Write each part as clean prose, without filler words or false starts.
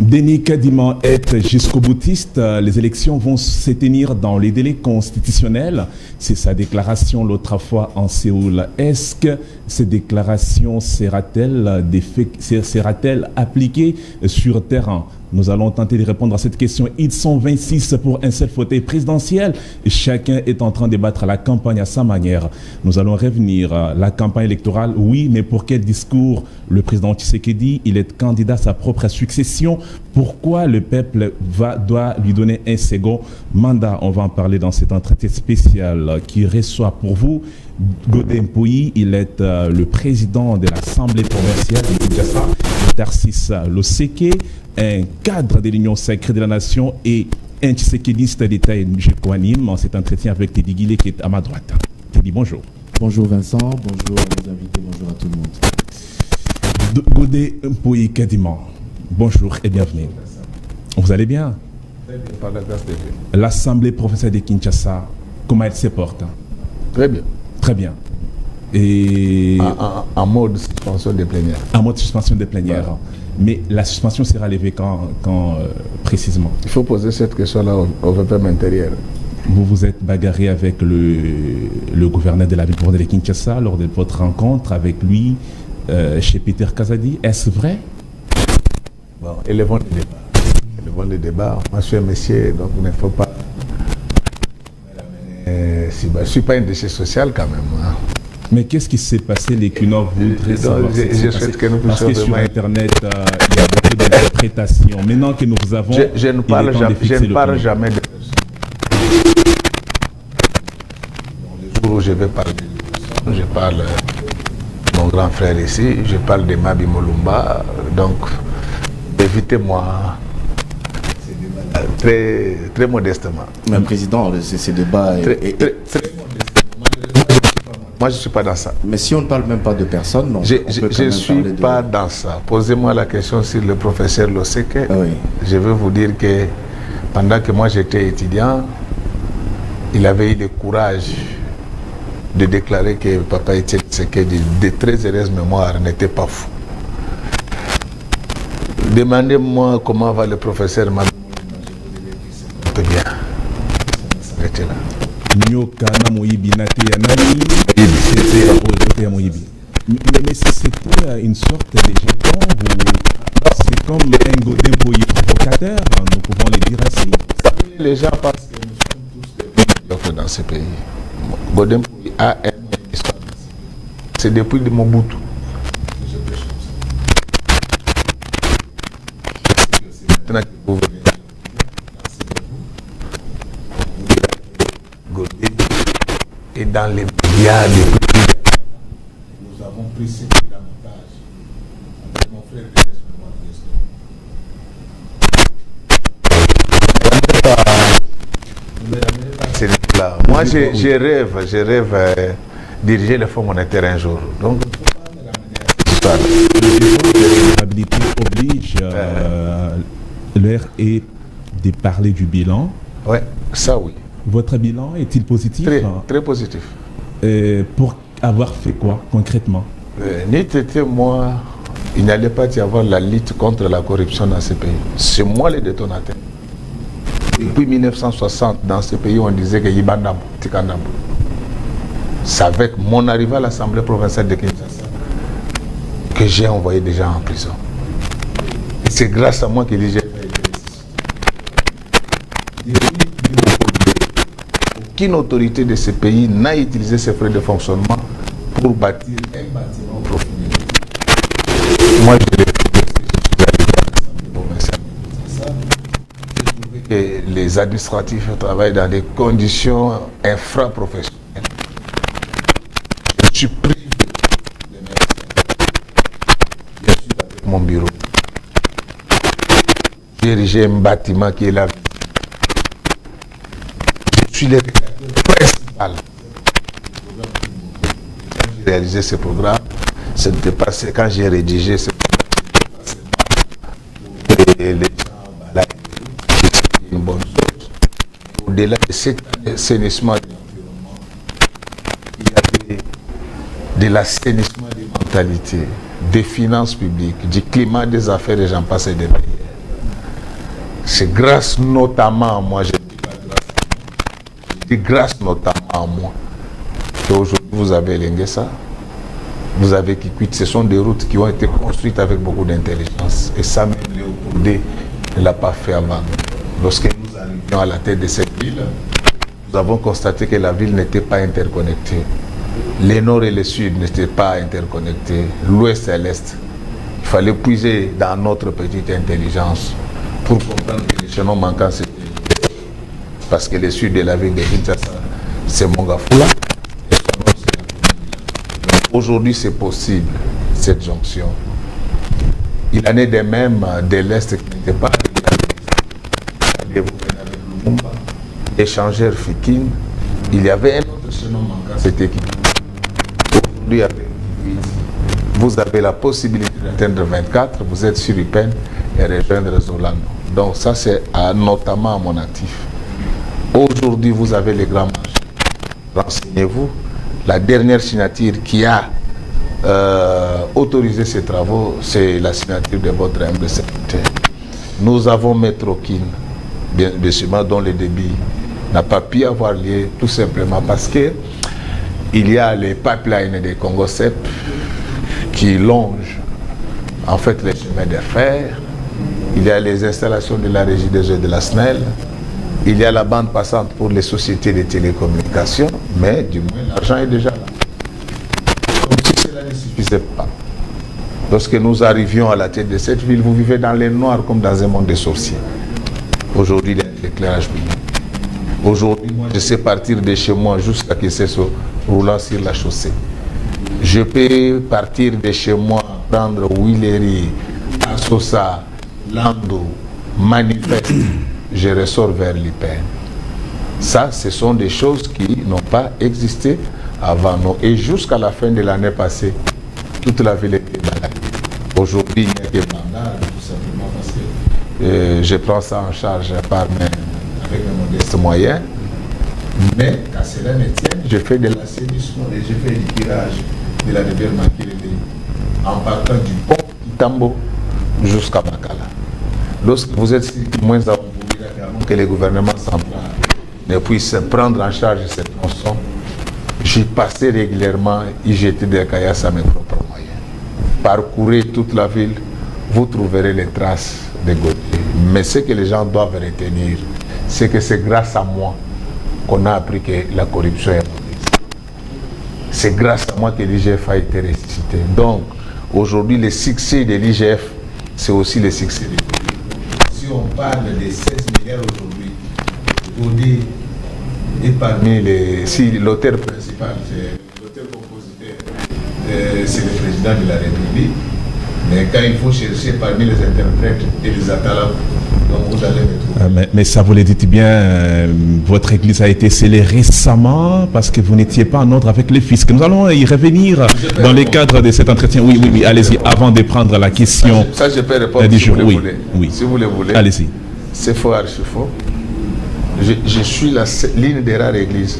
Denis Kadima est jusqu'au boutiste. Les élections vont se tenir dans les délais constitutionnels. C'est sa déclaration l'autre fois en Séoul. Est-ce que cette déclaration sera-t-elle appliquée sur terrain? Nous allons tenter de répondre à cette question. Ils sont 26 pour un seul fauteuil présidentiel. Chacun est en train de battre la campagne à sa manière. Nous allons revenir à la campagne électorale. Oui, mais pour quel discours? Le président Tshisekedi, il est candidat à sa propre succession. Pourquoi le peuple doit lui donner un second mandat? On va en parler dans cet entretien spécial qui reçoit pour vous Godé Mpoyi. Il est le président de l'Assemblée provinciale de Kinshasa, Tarsis Loseke, un cadre de l'Union sacrée de la Nation et un tshisekédiste d'État et Kouanim. Cet entretien avec Teddy Guillet qui est à ma droite. Teddy, bonjour. Bonjour Vincent, bonjour à nos invités, bonjour à tout le monde. Godé Mpoyi Kadima, bonjour et bienvenue. Vous allez bien? Très bien, par la grâce de Dieu. L'Assemblée provinciale de Kinshasa, comment elle se porte? Très bien. Très bien. Et en mode suspension des plénières. En mode suspension des plénières. Voilà. Mais la suspension sera levée quand précisément? Il faut poser cette question-là au VPM intérieur. Vous vous êtes bagarré avec le gouverneur de la ville de Kinshasa lors de votre rencontre avec lui chez Peter Kazadi. Est-ce vrai? Bon, élevons les débats. Élevons les débats. Moi, je suis un monsieur, donc il ne faut pas... je ne suis pas un déchet social quand même. Hein. Mais qu'est-ce qui s'est passé? Les Cunov voudraient savoir ce qui s'est passé. Parce que sur Internet, il y a beaucoup d'interprétations. Maintenant que nous avons... Je ne parle jamais de personnes. Le jour où je vais parler de personnes, je parle de mon grand frère ici, je parle de Mabi Molumba. Donc, évitez-moi très, très modestement. Mais président, ces débats... Moi, je ne suis pas dans ça. Mais si on ne parle même pas de personne, non. Je ne suis pas dans ça. Posez-moi la question sur le professeur Loseke. Ah oui. Je vais vous dire que pendant que moi j'étais étudiant, il avait eu le courage de déclarer que Papa Etienne Tshisekedi, de très heureuse mémoire, n'était pas fou. Demandez-moi comment va le professeur Mami. Je vous bien. Arrêtez là. Mais c'était une sorte de jeton. C'est comme un Godé Mpoyi provocateur, nous pouvons le dire ainsi. Les gens pensent que nous sommes tous des médiocres dans ce pays. Godé Mpoyi a une histoire. C'est depuis de Mobutu. Maintenant que vous venez Godé est dans les médias depuis. Nous avons pris ce qu'il a montage avec mon frère de moi, je rêve diriger le Fonds monétaire un jour. Donc, la responsabilité oblige l'heure est de parler du bilan. Oui, ça oui. Votre bilan est-il positif? Très, très positif. Pour avoir fait quoi concrètement? Moi, il n'allait pas y avoir la lutte contre la corruption dans ce pays. C'est moi le détonateur. Depuis 1960, dans ce pays, on disait que Yibandambo, Tikandambo. C'est avec mon arrivée à l'Assemblée provinciale de Kinshasa que j'ai envoyé des gens en prison. Et c'est grâce à moi que j'ai fait aucune autorité de ce pays n'a utilisé ses frais de fonctionnement pour bâtir un bâtiment profond. Moi, je l'ai fait. Et les administratifs travaillent dans des conditions infra-professionnelles. Je suis privé de mes je suis avec mon bureau. J'ai érigé un bâtiment qui est là. Je suis le principal. Quand j'ai réalisé ce programme, ce n'était pas quand j'ai rédigé ce programme. Et les une bonne chose. Au-delà de cet assainissement de l'environnement, il y avait de l'assainissement des mentalités, des finances publiques, du climat des affaires et j'en passe et des meilleurs. C'est grâce notamment à moi, je dis grâce notamment à moi, qu'aujourd'hui vous avez l'Enguessa, vous avez Kikwit. Ce sont des routes qui ont été construites avec beaucoup d'intelligence. Et ça, même Léopold ne l'a pas fait avant. Lorsque nous arrivions à la tête de cette ville, nous avons constaté que la ville n'était pas interconnectée. Les nord et le sud n'étaient pas interconnectés, l'ouest et l'est. Il fallait puiser dans notre petite intelligence pour comprendre que les chaînons manquants, c'était parce que le sud de la ville de Kinshasa, c'est Mongafula. Aujourd'hui, c'est possible, cette jonction. Il en est de même de l'Est qui n'était pas avec Lumumba, échangeur Fikine. Il y avait un autre chaînon manquant, c'était qui. Aujourd'hui, avec vous avez la possibilité d'atteindre 24, vous êtes sur Upen et rejoindre Zolano. Donc ça, c'est notamment à mon actif. Aujourd'hui, vous avez les grands marchés. Renseignez-vous. La dernière signature qui a autorisé ces travaux, c'est la signature de votre humble secrétaire. Nous avons Métrokin, bien sûr, dont le débit n'a pas pu avoir lieu, tout simplement parce que il y a les pipelines des Congo-CEP qui longent en fait les chemins de fer. Il y a les installations de la régie des eaux de la SNEL. Il y a la bande passante pour les sociétés de télécommunications, mais du moins l'argent est déjà là. Comme si cela ne suffisait pas. Lorsque nous arrivions à la tête de cette ville, vous vivez dans les noirs comme dans un monde de sorciers. Aujourd'hui, il y a l'éclairage public. Aujourd'hui, moi, je sais partir de chez moi jusqu'à Kisseso, roulant sur la chaussée. Je peux partir de chez moi, prendre Willery, Assosa, Lando, Manifeste. Je ressors vers l'Ipen. Ça, ce sont des choses qui n'ont pas existé avant nous. Et jusqu'à la fin de l'année passée, toute la ville était balayée. Aujourd'hui, il n'y a que Bandar, tout simplement parce que je prends ça en charge avec mes modestes moyens. Mais, qu'à cela ne tienne, je fais de l'assainissement et je fais du tirage de la rivière Makilele en partant du pont Itambo jusqu'à Makala. Lorsque vous êtes moins avant que les gouvernements centraux ne puissent prendre en charge cette tronçon, j'y passais régulièrement et j'étais des caillasses à mes propres moyens. Parcourez toute la ville, vous trouverez les traces de Gauthier. Mais ce que les gens doivent retenir, c'est que c'est grâce à moi qu'on a appris que la corruption est mauvaise. C'est grâce à moi que l'IGF a été ressuscité. Donc, aujourd'hui, le succès de l'IGF, c'est aussi le succès de Gauthier. Si on parle de 16 milliards aujourd'hui, Gauthier est parmi les... Si l'auteur principal, c'est l'auteur compositeur, c'est le président de la République, mais quand il faut chercher parmi les interprètes et les atalabes, donc vous allez me trouver. Mais ça, vous le dites bien, votre église a été scellée récemment parce que vous n'étiez pas en ordre avec le fisc. Nous allons y revenir dans le cadre de cet entretien. Oui, allez-y, avant de prendre la question. Ça, je peux répondre si vous le voulez. Oui. Si vous le voulez. Allez-y. C'est faux, archi faux. Je suis l'une des rares églises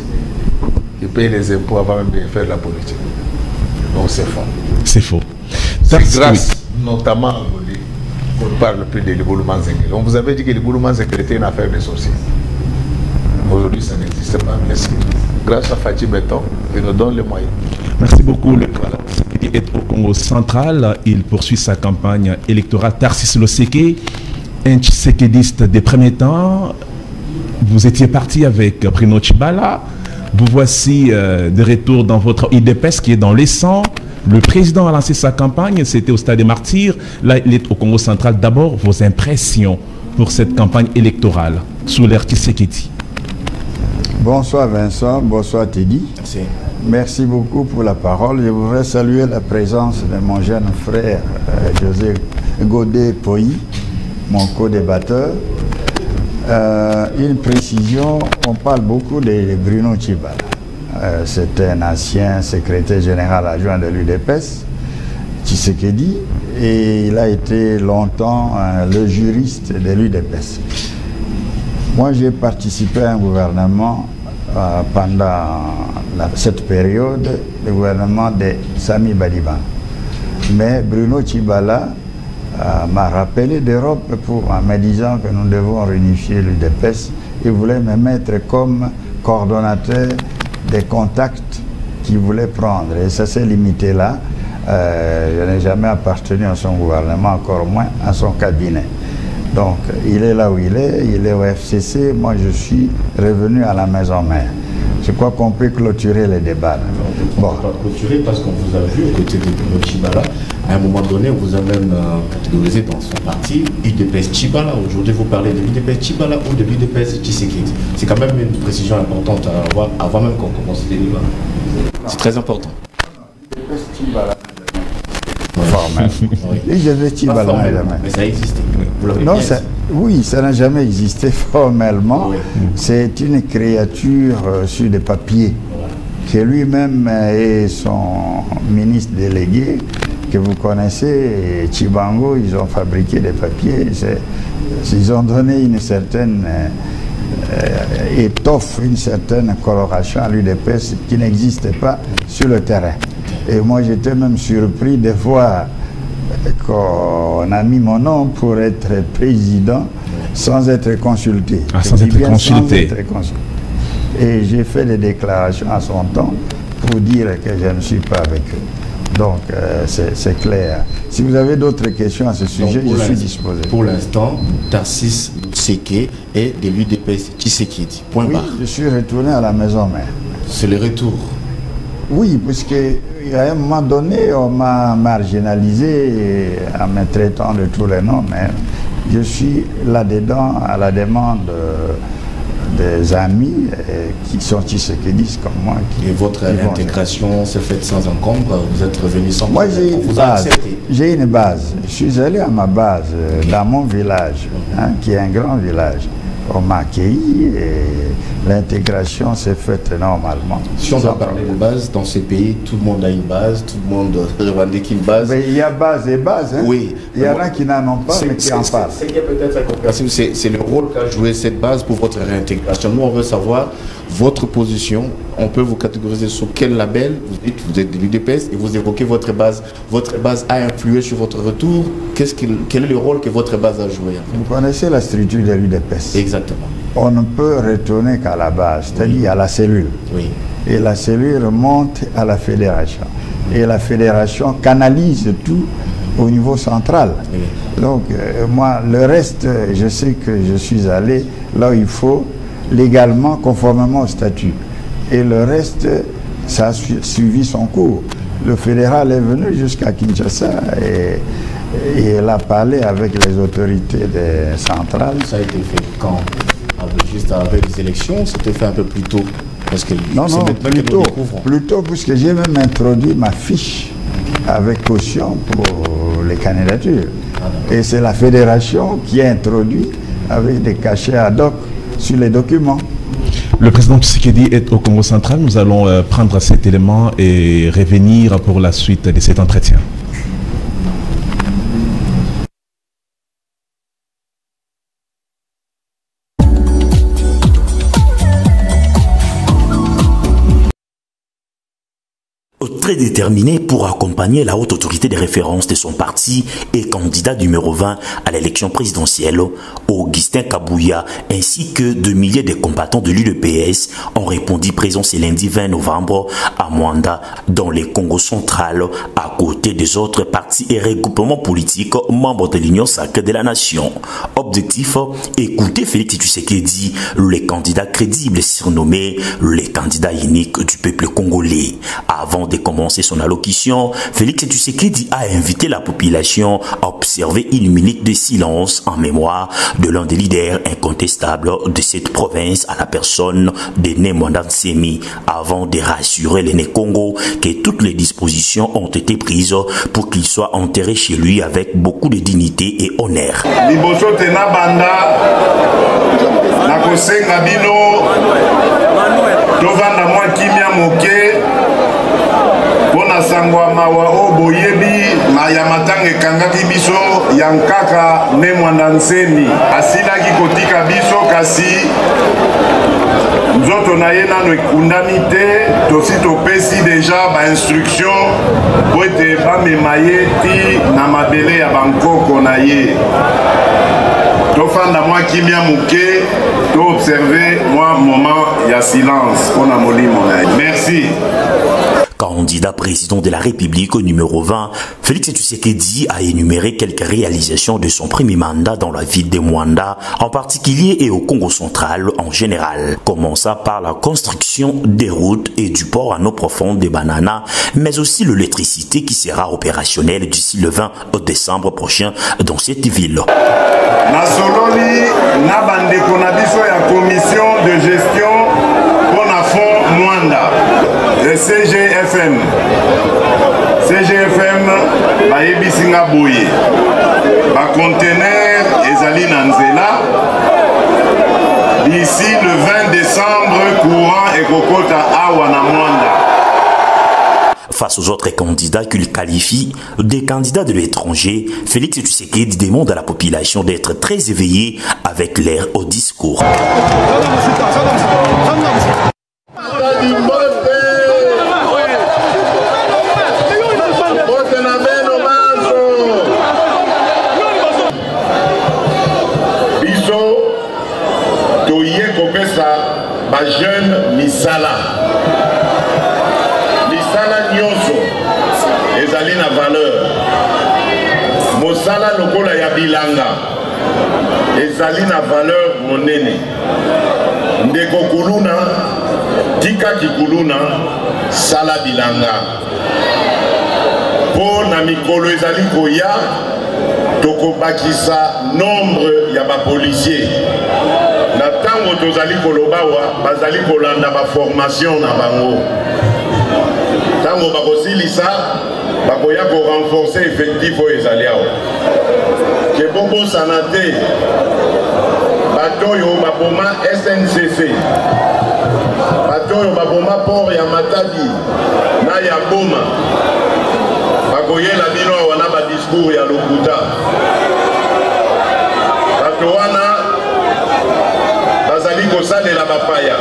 qui paye les impôts avant même de faire la politique. Donc c'est faux. C'est faux. C'est grâce notamment à Gauthier qu'on ne parle plus de l'éboulement Zengel. On vous avait dit que l'éboulement Zengel était une affaire de sorciers. Aujourd'hui, ça n'existe pas. Mais grâce à Fatih Béton, il nous donne les moyens. Merci beaucoup. Le qui est au Congo central, il poursuit sa campagne électorale. Tarcisse Loseke, un tshisekédiste des premiers temps. Vous étiez parti avec Bruno Tshibala. Vous voici de retour dans votre IDPS qui est dans les 100. Le président a lancé sa campagne, c'était au Stade des Martyrs. Là, il est au Congo central. D'abord, vos impressions pour cette campagne électorale sous l'ère Tshisekedi. Bonsoir Vincent, bonsoir Teddy. Merci. Merci beaucoup pour la parole. Je voudrais saluer la présence de mon jeune frère José Godé Poyi, mon co-débatteur. Une précision, on parle beaucoup de Bruno Tshibala. C'est un ancien secrétaire général adjoint de l'UDPS, Tshisekedi, et il a été longtemps le juriste de l'UDPS. Moi, j'ai participé à un gouvernement pendant cette période, le gouvernement de Sami Badiba. Mais Bruno Tshibala m'a rappelé d'Europe en me disant que nous devons réunifier l'UDPS. Il voulait me mettre comme coordonnateur des contacts qu'il voulait prendre. Et ça s'est limité là. Je n'ai jamais appartenu à son gouvernement, encore moins à son cabinet. Donc, il est là où il est au FCC. Moi, je suis revenu à la maison mère. Je crois qu'on peut clôturer les débats. Bon. On ne peut pas clôturer parce qu'on vous a vu aux côtés de Tchibala. À un moment donné, on vous a même catégorisé dans son parti UDPS Tchibala. Aujourd'hui, vous parlez de l'UDPS Tchibala ou de l'UDPS Tshisekedi. C'est quand même une précision importante à avoir avant même qu'on commence les débats. C'est très important. l'UDPS Tchibala. Formel. L'UDPS Tchibala, mais ça existe. Non, oui, ça n'a jamais existé formellement. Oui. C'est une créature sur des papiers que lui-même et son ministre délégué, que vous connaissez, Chibango, ils ont fabriqué des papiers. Ils ont donné une certaine étoffe, une certaine coloration à l'UDPS qui n'existait pas sur le terrain. Et moi, j'étais même surpris de voir qu'on a mis mon nom pour être président sans être consulté. Ah, sans être consulté. Et j'ai fait des déclarations à son temps pour dire que je ne suis pas avec eux. Donc, c'est clair. Si vous avez d'autres questions à ce sujet, je suis disposé. Pour l'instant, Tarcisse Seke est de l'UDPS Tshisekedi. Point barre. Je suis retourné à la maison mère. C'est le retour. Oui, puisque à un moment donné, on m'a marginalisé en me traitant de tous les noms, mais je suis là-dedans à la demande des amis qui sont tshisekidistes comme moi. Et votre intégration s'est faite sans encombre? Vous êtes revenu sans problème? Moi, j'ai une base. Je suis allé à ma base, dans mon village, qui est un grand village. On m'a accueilli et l'intégration s'est faite normalement. Si on doit parler de base, dans ces pays, tout le monde a une base, tout le monde revendique une base. Mais il y a base et base. Hein? Oui. Il y en a qui n'en ont pas, mais qui en parlent. C'est peut-être incompréhensible. C'est le rôle qu'a joué cette base pour votre réintégration. Nous, on veut savoir votre position. On peut vous catégoriser sur quel label. Vous dites que vous êtes de l'UDPS et vous évoquez votre base. Votre base a influé sur votre retour. Quel est le rôle que votre base a joué? Vous connaissez la structure de l'UDPS? Exactement. On ne peut retourner qu'à la base, c'est-à-dire à la cellule. Oui. Et la cellule monte à la fédération. Et la fédération canalise tout au niveau central. Oui. Donc, moi, le reste, je sais que je suis allé là où il faut, légalement, conformément au statut. Et le reste, ça a suivi son cours. Le fédéral est venu jusqu'à Kinshasa et il a parlé avec les autorités centrales. Ça a été fait quand? Juste avec les élections, c'était fait un peu plus tôt. Parce que non, plus tôt, puisque j'ai même introduit ma fiche avec caution pour les candidatures. Et c'est la fédération qui a introduit avec des cachets ad hoc sur les documents. Le président Tshisekedi est au Congo central. Nous allons prendre cet élément et revenir pour la suite de cet entretien. Très déterminé pour accompagner la haute autorité des références de son parti et candidat numéro 20 à l'élection présidentielle, Augustin Kabouya, ainsi que de milliers de combattants de l'UDPS ont répondu présents ce lundi 20 novembre à Mwanda, dans le Congo central, à côté des autres partis et regroupements politiques membres de l'Union sacrée de la nation. Objectif, écouter Félix Tshisekedi, le candidat crédible surnommé le candidat unique du peuple congolais. Avant de commencer son allocution, Félix Tshisekedi a invité la population à observer une minute de silence en mémoire de l'un des leaders incontestables de cette province à la personne de Mwanda Nsemi, avant de rassurer les Né-Congo que toutes les dispositions ont été prises pour qu'il soit enterré chez lui avec beaucoup de dignité et honneur. Sangwa mawa oboyebi na yamatanga ekangaki biso yankaka Mwanda Nsemi asilaki kotika biso kasi Zoto na ye nano ekundami te, tosi topesi deja ba instruction po ete bamema ye ti na mabele ya bankoko na ye. Tofanda mwa kimia muke, to observer mwa moment ya silence pona molimo na ye. Merci. Candidat président de la République au numéro 20, Félix Tshisekedi a énuméré quelques réalisations de son premier mandat dans la ville de Mwanda, en particulier et au Congo central en général. Commença par la construction des routes et du port en eau profonde de Banana, mais aussi l'électricité qui sera opérationnelle d'ici le 20 décembre prochain dans cette ville. Nasololi na bandeko na biso ya commission de gestion pour la fond Mwanda. Le CGFM bayebisinga boye ba conteneur ezali na nzela d'ici le 20 décembre courant ekokota awa na Mwanda. Face aux autres candidats qu'il qualifie des candidats de l'étranger, Félix Tshisekedi demande à la population d'être très éveillée avec l'air au discours. Ba jeune misala nyonso ezali na valeur. Mosala lokola ya bilanga ezali na valeur monene. Ndeko kuluna tika kikuluna sala bilanga po na mikolo ezali koya tokobakisa nombre ya ba policier. Na tango tozali kolobawa bazali kolanda ba formation na bango. Tango bakosilisa bakoya ko renforcer effectif o ezali awa. Ke bobo sanate batoyo baboma SNCC. Batoyo baboma port ya Matadi na ya Boma. Bakoyela bino wana ba discours ya lokuta. Bato wana bazali kosalela bapaya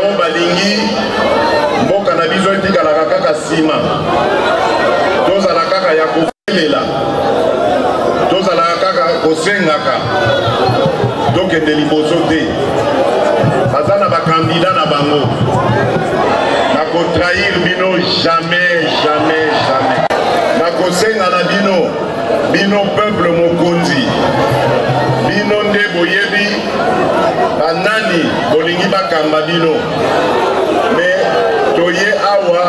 o balingi mboka na biso etikalaka kaka nsima tozala kaka ya kofelela tozalaka kaka kosengaka tokende liboso te baza na bakandida na bango na kotrahir bino jamais na kosenga na bino peuple mokonzi bino nde boyebi banani bolingi bakamba bino me toye awa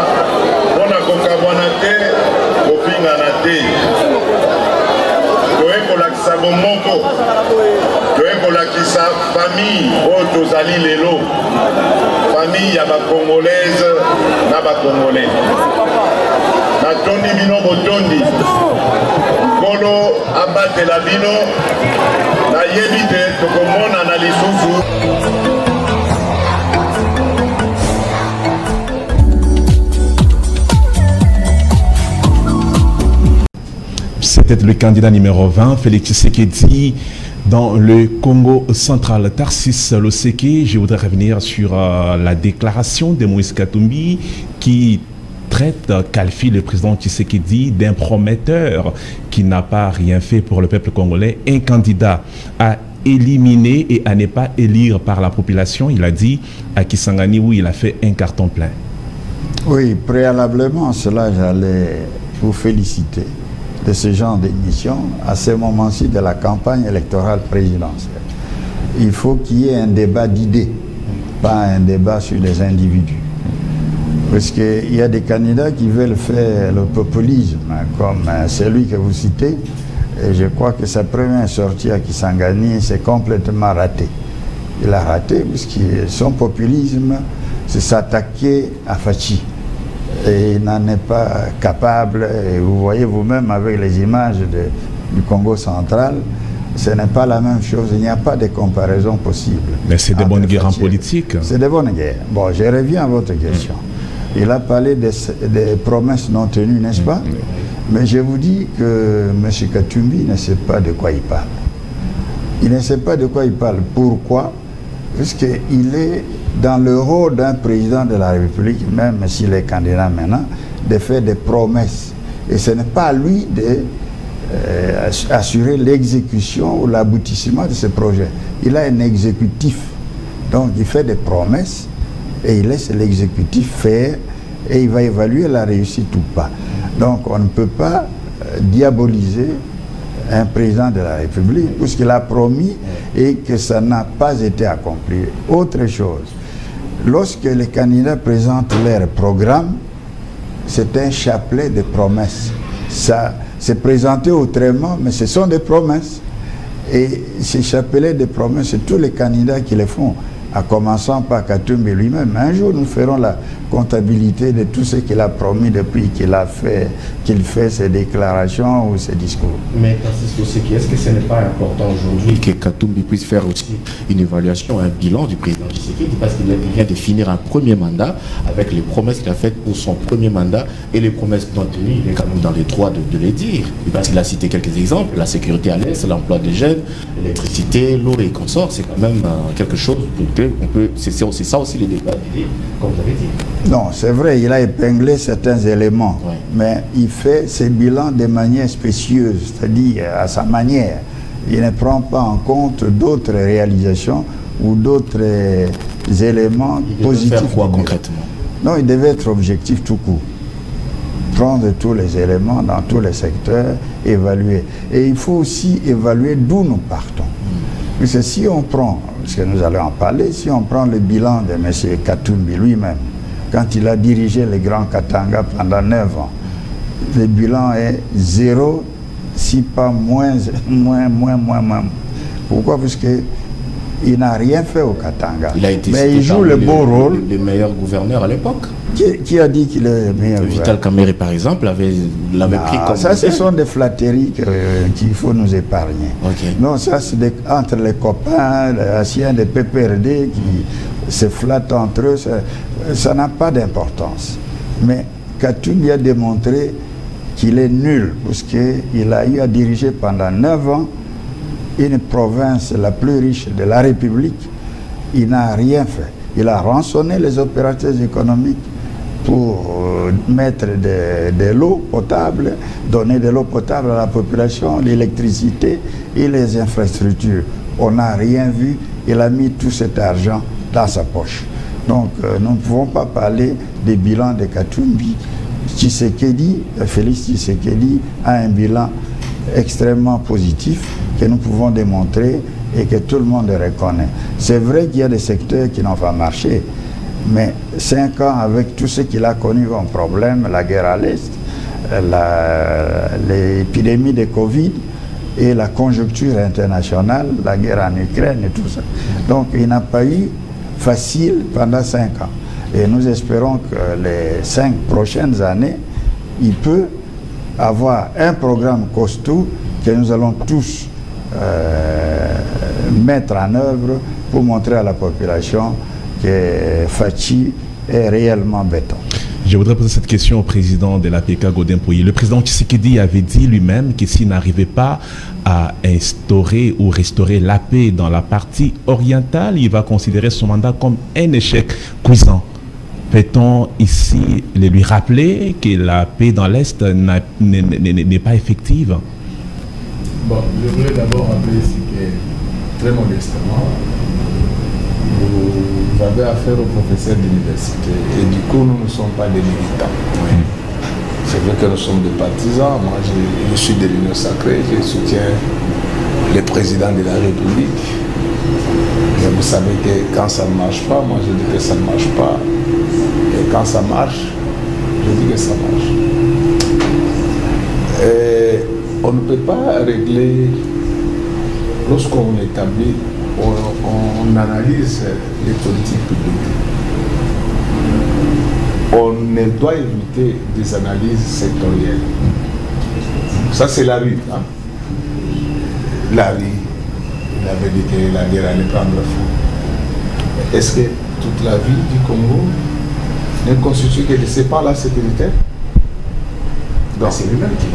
mpona kokabwana te kopingana te toye kolakisa bomoko toye kolakisa famille oyo tozali lelo famille ya bacongolaise na bacongolais natondi bino botondi nkolo abatela bino nayebi te tokomona na lisusu. C'était le candidat numéro 20, Félix Tshisekedi, dans le Congo central. Tarsis Loseke, je voudrais revenir sur la déclaration de Moïse Katumbi qui qualifie le président Tshisekedi d'un prometteur qui n'a pas rien fait pour le peuple congolais, un candidat à éliminer et à ne pas élire par la population. Il a dit à Kisangani où il a fait un carton plein. Oui, préalablement à cela, j'allais vous féliciter de ce genre d'émission à ce moment-ci de la campagne électorale présidentielle. Il faut qu'il y ait un débat d'idées, pas un débat sur les individus. Parce qu'il y a des candidats qui veulent faire le populisme, comme celui que vous citez, et je crois que sa première sortie à Kisangani, c'est complètement raté. Il a raté parce que son populisme, c'est s'attaquer à Fachi. Et il n'en est pas capable, et vous voyez vous-même avec les images du Congo central, ce n'est pas la même chose, il n'y a pas de comparaison possible. Mais c'est de bonnes guerres en politique. C'est de bonnes guerres. Bon, je reviens à votre question. Il a parlé des promesses non tenues, n'est-ce pas? Mais je vous dis que M. Katumbi ne sait pas de quoi il parle. Il ne sait pas de quoi il parle. Pourquoi? puisqu'il est dans le rôle d'un président de la République, même s'il est candidat maintenant, de faire des promesses. Et ce n'est pas à lui d'assurer l'exécution ou l'aboutissement de ce projet. Il a un exécutif. Donc il fait des promesses et il laisse l'exécutif faire et il va évaluer la réussite ou pas. Donc on ne peut pas diaboliser un président de la République puisqu'il a promis et que ça n'a pas été accompli. Autre chose, lorsque les candidats présentent leur programme, c'est un chapelet de promesses. Ça c'est présenté autrement, mais ce sont des promesses. Et ces chapelets de promesses, c'est tous les candidats qui les font, en commençant par Katumbi lui-même. Un jour, nous ferons la comptabilité de tout ce qu'il a promis depuis qu'il fait ses déclarations ou ses discours. Mais est-ce que ce n'est pas important aujourd'hui que Katumbi puisse faire aussi une évaluation, un bilan du président Tshisekedi, parce qu'il vient de finir un premier mandat avec les promesses qu'il a faites pour son premier mandat et les promesses non tenues, il est quand même dans les droits de les dire. Parce qu'il a cité quelques exemples, la sécurité à l'Est, l'emploi des jeunes, l'électricité, l'eau et consorts, c'est quand même quelque chose c'est ça aussi les débats d'idées, comme vous avez dit. Non, c'est vrai, il a épinglé certains éléments, mais il fait ses bilans de manière spécieuse, c'est-à-dire à sa manière. Il ne prend pas en compte d'autres réalisations ou d'autres éléments positifs. Il devait faire quoi concrètement? Non, il devait être objectif tout court. Prendre tous les éléments dans tous les secteurs, évaluer. Et il faut aussi évaluer d'où nous partons. Parce que si on prend, parce que nous allons en parler, si on prend le bilan de M. Katumbi lui-même, quand il a dirigé les Grands Katanga pendant 9 ans, le bilan est 0, si pas moins. Pourquoi? Parce qu'il n'a rien fait au Katanga. Mais il joue le beau rôle. Le meilleur gouverneur à l'époque. Qui a dit qu'il est le meilleur? Vital Kamerhe, par exemple, l'avait pris comme ça, ce sont des flatteries qu'il faut nous épargner. Non, ça, c'est entre les copains, les anciens des PPRD qui se flattent entre eux. Ça n'a pas d'importance. Mais Katumbi a démontré qu'il est nul, parce qu'il a eu à diriger pendant 9 ans une province la plus riche de la République. Il n'a rien fait. Il a rançonné les opérateurs économiques pour mettre de l'eau potable, donner de l'eau potable à la population, l'électricité et les infrastructures. On n'a rien vu. Il a mis tout cet argent dans sa poche. Donc nous ne pouvons pas parler des bilans de Katumbi. Félix Tshisekedi a un bilan extrêmement positif que nous pouvons démontrer et que tout le monde reconnaît. C'est vrai qu'il y a des secteurs qui n'ont pas marché, mais 5 ans avec tout ce qu'il a connu comme problème, la guerre à l'Est, l'épidémie de Covid et la conjoncture internationale, la guerre en Ukraine et tout ça. Donc il n'a pas eu facile pendant 5 ans. Et nous espérons que les 5 prochaines années, il peut avoir un programme costaud que nous allons tous mettre en œuvre pour montrer à la population que Fachi est réellement béton. Je voudrais poser cette question au président de l'APK, Godin Pouilly. Le président Tshisekedi avait dit lui-même que s'il n'arrivait pas à instaurer ou restaurer la paix dans la partie orientale, il va considérer son mandat comme un échec cuisant. Peut-on ici lui rappeler que la paix dans l'Est n'est pas effective? Bon, je voulais d'abord rappeler ici que, très modestement, vous avez affaire aux professeurs d'université et du coup, nous ne sommes pas des militants. C'est vrai que nous sommes des partisans. Moi, je suis de l'Union Sacrée, je soutiens le président de la République. Mais vous savez que quand ça ne marche pas, moi je dis que ça ne marche pas. Et quand ça marche, je dis que ça marche. Et on ne peut pas régler, lorsqu'on établit, on analyse les politiques publiques. On doit éviter des analyses sectorielles. Ça, c'est la rue. Hein? La rue, il avait dit que la guerre allait prendre fin. Est-ce que toute la vie du Congo ne constitue que de ces pas-là sécuritaires? Donc,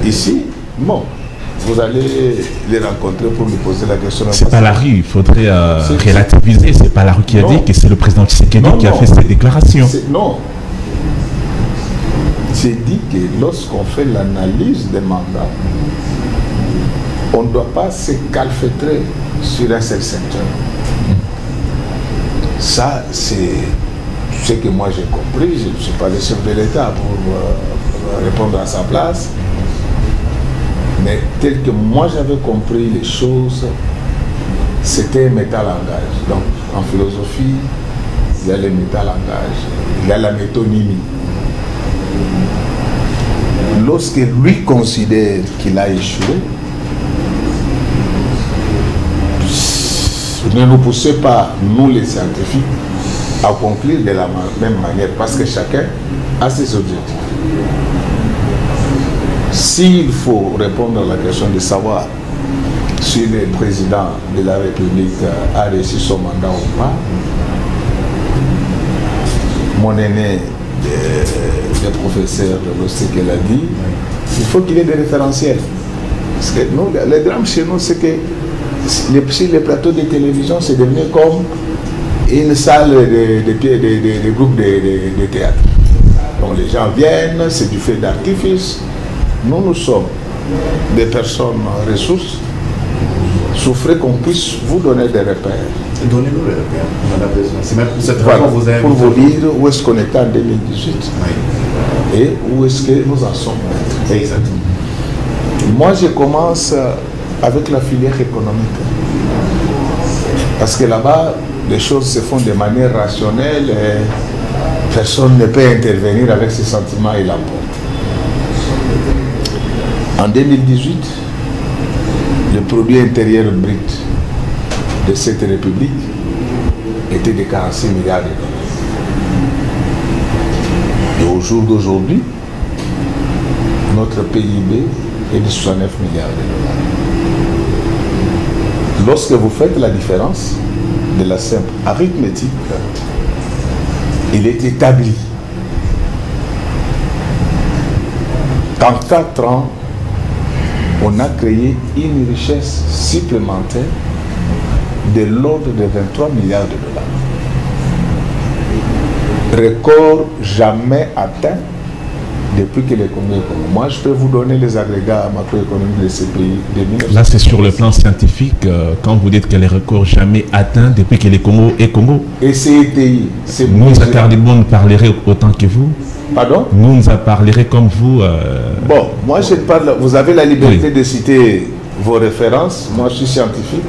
ici, bon, vous allez les rencontrer pour lui poser la question. C'est pas la rue, il faudrait relativiser. C'est pas la rue qui a dit que c'est le président Tshisekedi qui a fait cette déclaration. Non. J'ai dit que lorsqu'on fait l'analyse des mandats, on ne doit pas se calfeutrer sur un seul secteur. Ça, c'est ce que moi j'ai compris. Je ne suis pas le chef de l'État pour répondre à sa place. Mais tel que moi j'avais compris les choses, c'était un métalangage. Donc en philosophie, il y a le métalangage, il y a la métonymie. Lorsque lui considère qu'il a échoué, ne nous poussez pas, nous les scientifiques, à conclure de la même manière, parce que chacun a ses objectifs. S'il faut répondre à la question de savoir si le président de la République a réussi son mandat ou pas, mon aîné, le professeur de l'OSTEC l'a dit, il faut qu'il y ait des référentiels. Parce que nous, le drame chez nous, c'est que les plateaux de télévision, c'est devenu comme une salle de groupes de théâtre. Donc les gens viennent, c'est du fait d'artifice. Nous sommes des personnes ressources. Souffrez qu'on puisse vous donner des repères. Donnez-nous les repères, on en a besoin. C'est même pour cette voilà, raison que vous avez... Pour vous dire où est-ce qu'on était en 2018 oui. Et où est-ce que nous en sommes maintenant. Exactement. Moi, je commence avec la filière économique. Parce que là-bas, les choses se font de manière rationnelle et personne ne peut intervenir avec ses sentiments et l'emporte. En 2018, le produit intérieur brut de cette république était de 46 milliards de dollars. Et au jour d'aujourd'hui, notre PIB est de 69 milliards de dollars. Lorsque vous faites la différence de la simple arithmétique, il est établi qu'en 4 ans, on a créé une richesse supplémentaire de l'ordre de 23 milliards de dollars. Record jamais atteint depuis que l'économie est comme. Moi, je peux vous donner les agrégats macroéconomiques de ces pays de 1900. Là, c'est sur le plan scientifique, quand vous dites que les records jamais atteints depuis que les Congo est Congo. Et CETI, c'est nous nous parlerait autant que vous. Pardon? Nous nous parlerait comme vous. Bon, moi je parle. Vous avez la liberté oui. de citer vos références. Moi je suis scientifique.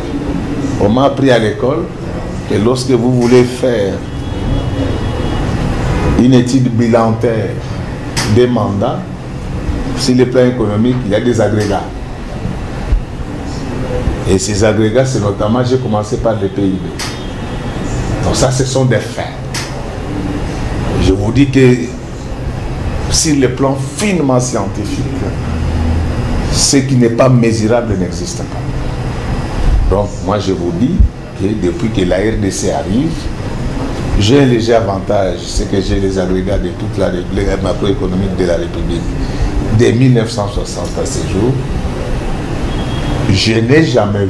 On m'a appris à l'école que lorsque vous voulez faire une étude bilantaire des mandats, sur le plan économique, il y a des agrégats. Et ces agrégats, c'est notamment, j'ai commencé par le PIB. Donc ça, ce sont des faits. Je vous dis que sur le plan finement scientifique, ce qui n'est pas mesurable n'existe pas. Donc, moi, je vous dis que depuis que la RDC arrive, j'ai un léger avantage, c'est que j'ai les agrégats de toute la macroéconomique de la République. Dès 1960 à ce jour, je n'ai jamais vu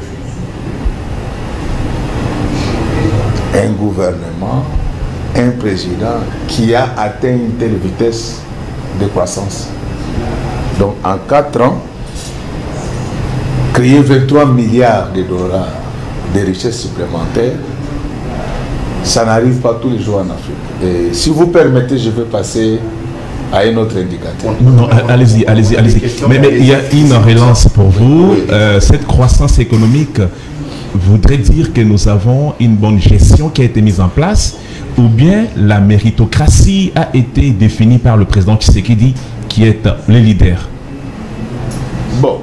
un gouvernement, un président qui a atteint une telle vitesse de croissance. Donc en 4 ans, créer 23 milliards de dollars de richesses supplémentaires, ça n'arrive pas tous les jours en Afrique. Et si vous permettez, je vais passer à un autre indicateur. Non, allez-y. Mais il y a une relance pour vous. Cette croissance économique voudrait dire que nous avons une bonne gestion qui a été mise en place, ou bien la méritocratie a été définie par le président Tshisekedi, qui est le leader? Bon,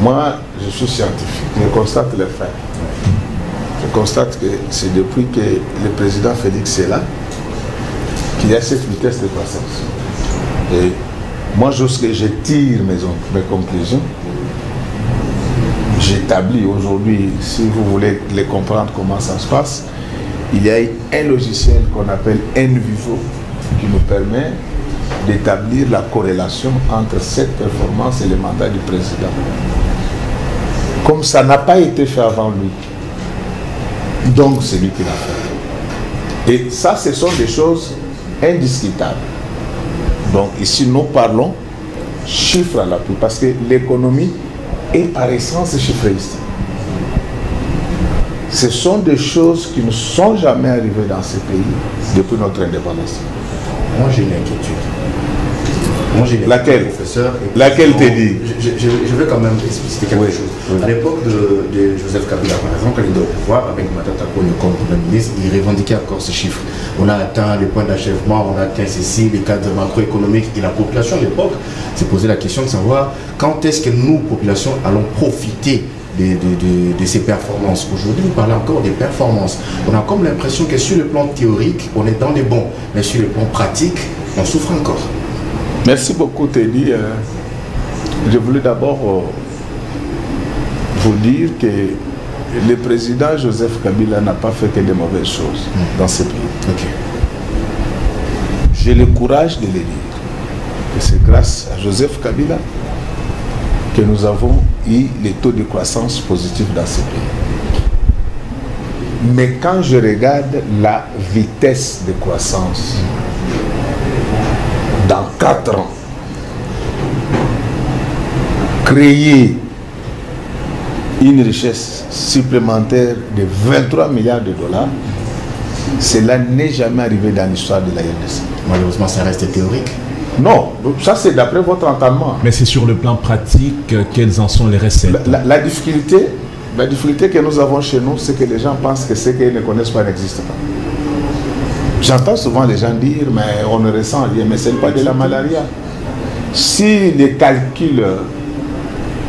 moi, je suis scientifique, je constate les faits. Je constate que c'est depuis que le président Félix est là qu'il y a cette vitesse de croissance. Et moi, lorsque je tire mes conclusions, j'établis aujourd'hui, si vous voulez les comprendre comment ça se passe, il y a un logiciel qu'on appelle NVivo qui nous permet d'établir la corrélation entre cette performance et le mandat du président. Comme ça n'a pas été fait avant lui, donc c'est lui qui l'a fait. Et ça, ce sont des choses indiscutables. Donc ici, nous parlons chiffres à l'appui, parce que l'économie est par essence chiffrée ici. Ce sont des choses qui ne sont jamais arrivées dans ce pays depuis notre indépendance. Moi, j'ai une inquiétude. Laquelle, professeur? Laquelle t'es dit? Je veux quand même expliciter quelque chose. Oui. À l'époque de Joseph Kabila, par exemple, quand il était au pouvoir, avec Matata Ponyo comme Premier ministre, il revendiquait encore ce chiffre. On a atteint les points d'achèvement, on a atteint ceci, les cadres macroéconomiques. Et la population à l'époque s'est posé la question de savoir quand est-ce que nous, population, allons profiter de ces performances. Aujourd'hui, vous parlez encore des performances. On a comme l'impression que sur le plan théorique, on est dans les bons, mais sur le plan pratique, on souffre encore. Merci beaucoup, Teddy. Je voulais d'abord vous dire que le président Joseph Kabila n'a pas fait que de mauvaises choses dans ce pays. Okay. J'ai le courage de le dire. Et c'est grâce à Joseph Kabila que nous avons eu les taux de croissance positifs dans ce pays. Mais quand je regarde la vitesse de croissance, dans 4 ans, créer une richesse supplémentaire de 23 milliards de dollars, cela n'est jamais arrivé dans l'histoire de la RDC. Malheureusement, ça reste théorique. Non, ça c'est d'après votre entendement. Mais c'est sur le plan pratique, quelles en sont les recettes? La difficulté que nous avons chez nous, c'est que les gens pensent que ce qu'ils ne connaissent pas n'existe pas. J'entends souvent les gens dire, mais on ne ressent rien, mais ce n'est pas de la malaria. Si les calculs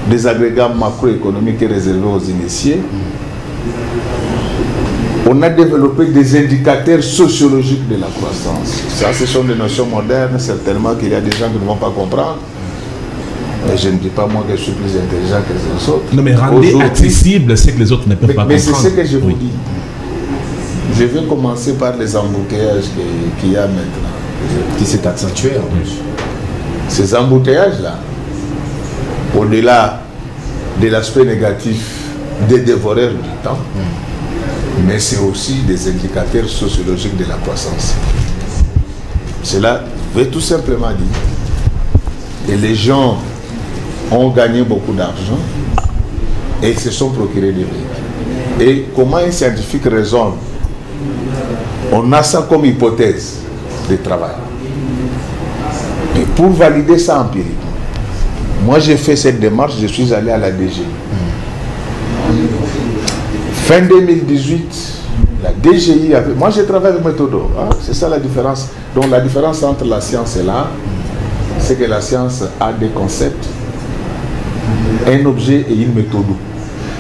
des agrégats macroéconomiques est réservé aux initiés, on a développé des indicateurs sociologiques de la croissance. Ça, ce sont des notions modernes, certainement qu'il y a des gens qui ne vont pas comprendre. Mais je ne dis pas moi que je suis plus intelligent que les autres. Non, mais rendez accessible ce que les autres ne peuvent pas comprendre. Mais c'est ce que je vous dis. Je vais commencer par les embouteillages qu'il y a maintenant. Qui s'est accentué en plus. Ces embouteillages-là, au-delà de l'aspect négatif des dévoreurs du temps, mais c'est aussi des indicateurs sociologiques de la croissance. Cela veut tout simplement dire que les gens ont gagné beaucoup d'argent et se sont procurés des véhicules. Et comment un scientifique raisonne? On a ça comme hypothèse de travail. Et pour valider ça empiriquement, moi j'ai fait cette démarche, je suis allé à la DGI. Fin 2018, la DGI avait... Moi j'ai travaillé avec Méthodo, hein, c'est ça la différence. Donc la différence entre la science et l'art, c'est que la science a des concepts, un objet et une méthode.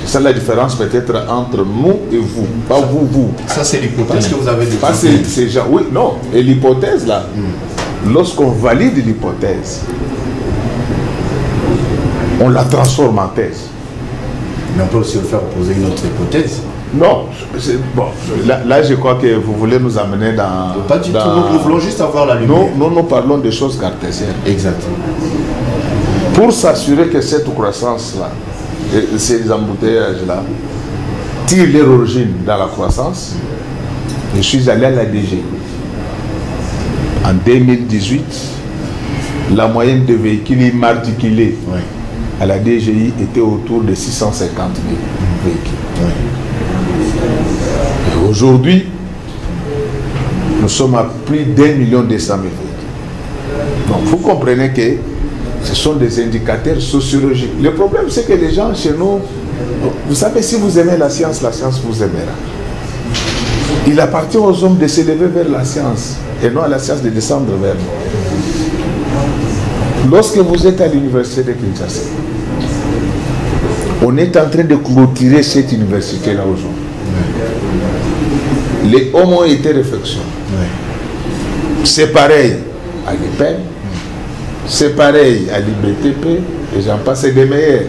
C'est ça la différence peut-être entre nous et vous, pas vous. Ça c'est l'hypothèse que vous avez dit. C'est genre, oui, non. Et l'hypothèse là, lorsqu'on valide l'hypothèse, on la transforme en thèse. Mais on peut aussi le faire opposer une autre hypothèse. Non, bon, là je crois que vous voulez nous amener dans... Pas du tout, nous voulons juste avoir la lumière. Nous parlons de choses cartésiennes. Exactement. Pour s'assurer que cette croissance-là, ces embouteillages-là, tirent leur origine dans la croissance, je suis allé à la DGI. En 2018, la moyenne de véhicules immatriculés à la DGI était autour de 650 000 véhicules. Et aujourd'hui, nous sommes à plus d'1 200 000 véhicules. Donc vous comprenez que ce sont des indicateurs sociologiques. Le problème, c'est que les gens chez nous, vous savez, si vous aimez la science vous aimera. Il appartient aux hommes de s'élever vers la science et non à la science de descendre vers nous. Lorsque vous êtes à l'université de Kinshasa, on est en train de clôturer cette université-là aujourd'hui. Les hommes ont été réflexions. C'est pareil à l'IPEN, c'est pareil à l'IBTP, et j'en passe des meilleurs.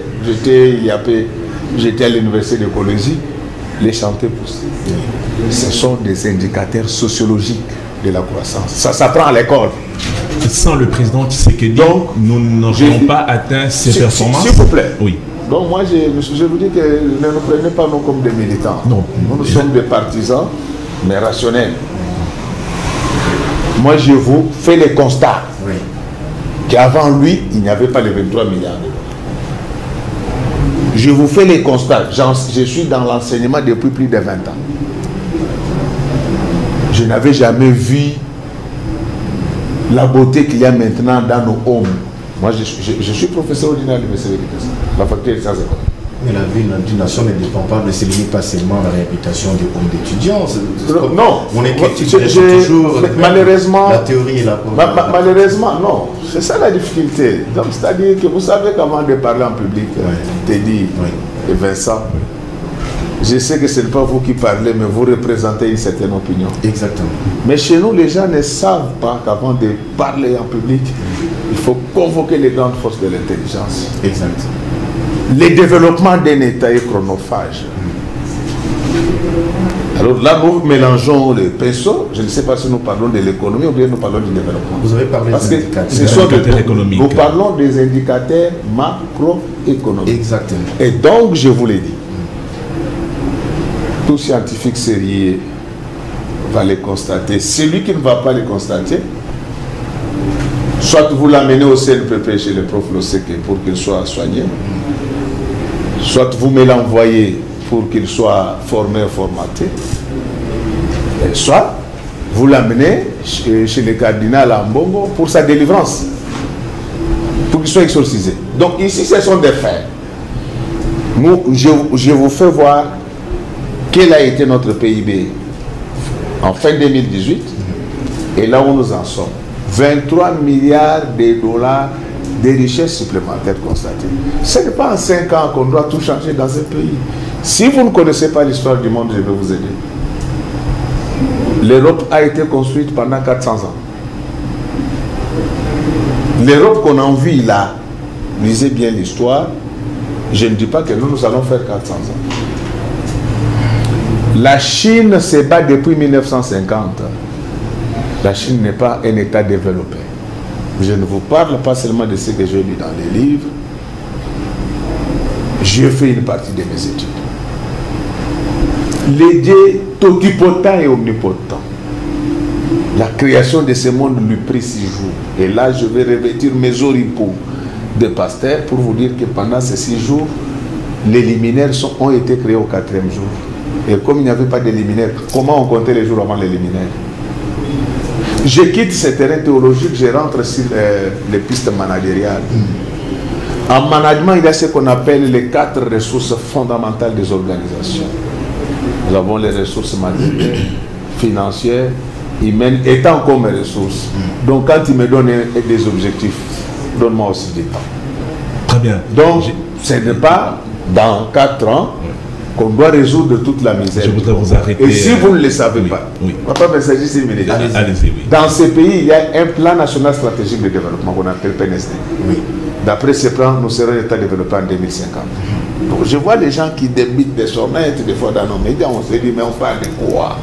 J'étais à l'université d'écologie, les chantiers poussés. Ce sont des indicateurs sociologiques de la croissance. Ça s'apprend à l'école. Sans le président Tshisekedi, donc, nous n'aurions pas atteint ces performances. S'il vous plaît. Oui. Donc moi, je vous dis que ne nous prenez pas nous comme des militants. Non. Nous sommes des partisans, mais rationnels. Moi, je vous fais le constat qu'avant lui, il n'y avait pas les 23 milliards. Je vous fais les constats. Je suis dans l'enseignement depuis plus de 20 ans. Je n'avais jamais vu la beauté qu'il y a maintenant dans nos hommes. Moi, je suis professeur ordinaire de l'Université de la faculté des sciences économiques. Mais la vie d'une nation ne dépend pas, ne se limite pas seulement à la réputation des hommes d'étudiants. Non, on est toujours malheureusement, la théorie et la malheureusement, non. C'est ça la difficulté. C'est-à-dire que vous savez comment de parler en public. Teddy et Vincent. Je sais que ce n'est pas vous qui parlez, mais vous représentez une certaine opinion. Exactement. Mais chez nous, les gens ne savent pas qu'avant de parler en public, il faut convoquer les grandes forces de l'intelligence. Exact. Le développement d'un État est chronophage. Alors là, nous mélangeons les pinceaux. Je ne sais pas si nous parlons de l'économie ou bien nous parlons du développement. Vous avez parlé des indicateurs économiques. Nous parlons des indicateurs macroéconomiques. Exactement. Et donc, je vous l'ai dit, tout scientifique sérieux va les constater. Celui qui ne va pas les constater, soit vous l'amenez au CNPP chez le prof Loseke pour qu'il soit soigné, soit vous me l'envoyez pour qu'il soit formé et formaté, et soit vous l'amenez chez le cardinal Ambongo pour sa délivrance, pour qu'il soit exorcisé. Donc ici, ce sont des faits. Je vous fais voir quel a été notre PIB en fin 2018 et là où nous en sommes. 23 milliards de dollars de richesses supplémentaires constatées. Ce n'est pas en 5 ans qu'on doit tout changer dans un pays. Si vous ne connaissez pas l'histoire du monde, je vais vous aider. L'Europe a été construite pendant 400 ans. L'Europe qu'on envie là, lisez bien l'histoire, je ne dis pas que nous allons faire 400 ans. La Chine se bat depuis 1950. La Chine n'est pas un État développé. Je ne vous parle pas seulement de ce que j'ai lu dans les livres. J'ai fait une partie de mes études. Les dieux totipotent et omnipotents. La création de ce monde lui prit 6 jours. Et là, je vais revêtir mes oripeaux de pasteur pour vous dire que pendant ces 6 jours, les liminaires ont été créés au 4e jour. Et comme il n'y avait pas de liminaires, comment on comptait les jours avant les liminaires? Je quitte ce terrain théologique, je rentre sur les pistes managériales. En management, il y a ce qu'on appelle les 4 ressources fondamentales des organisations. Nous avons les ressources matérielles, financières, humaines, étant comme ressources. Donc quand il me donne des objectifs, donne-moi aussi des temps. Très bien. Donc, ce n'est pas dans 4 ans qu'on doit résoudre toute la misère. Je voudrais vous arrêter. Et si vous ne le savez pas, papa messager, c'est immédiat. Dans ces pays, il y a un plan national stratégique de développement qu'on appelle PNSD. Oui. D'après ce plan, nous serons l'État développé en 2050. Donc, je vois des gens qui débitent des sonnettes, des fois dans nos médias, on se dit, mais on parle de quoi?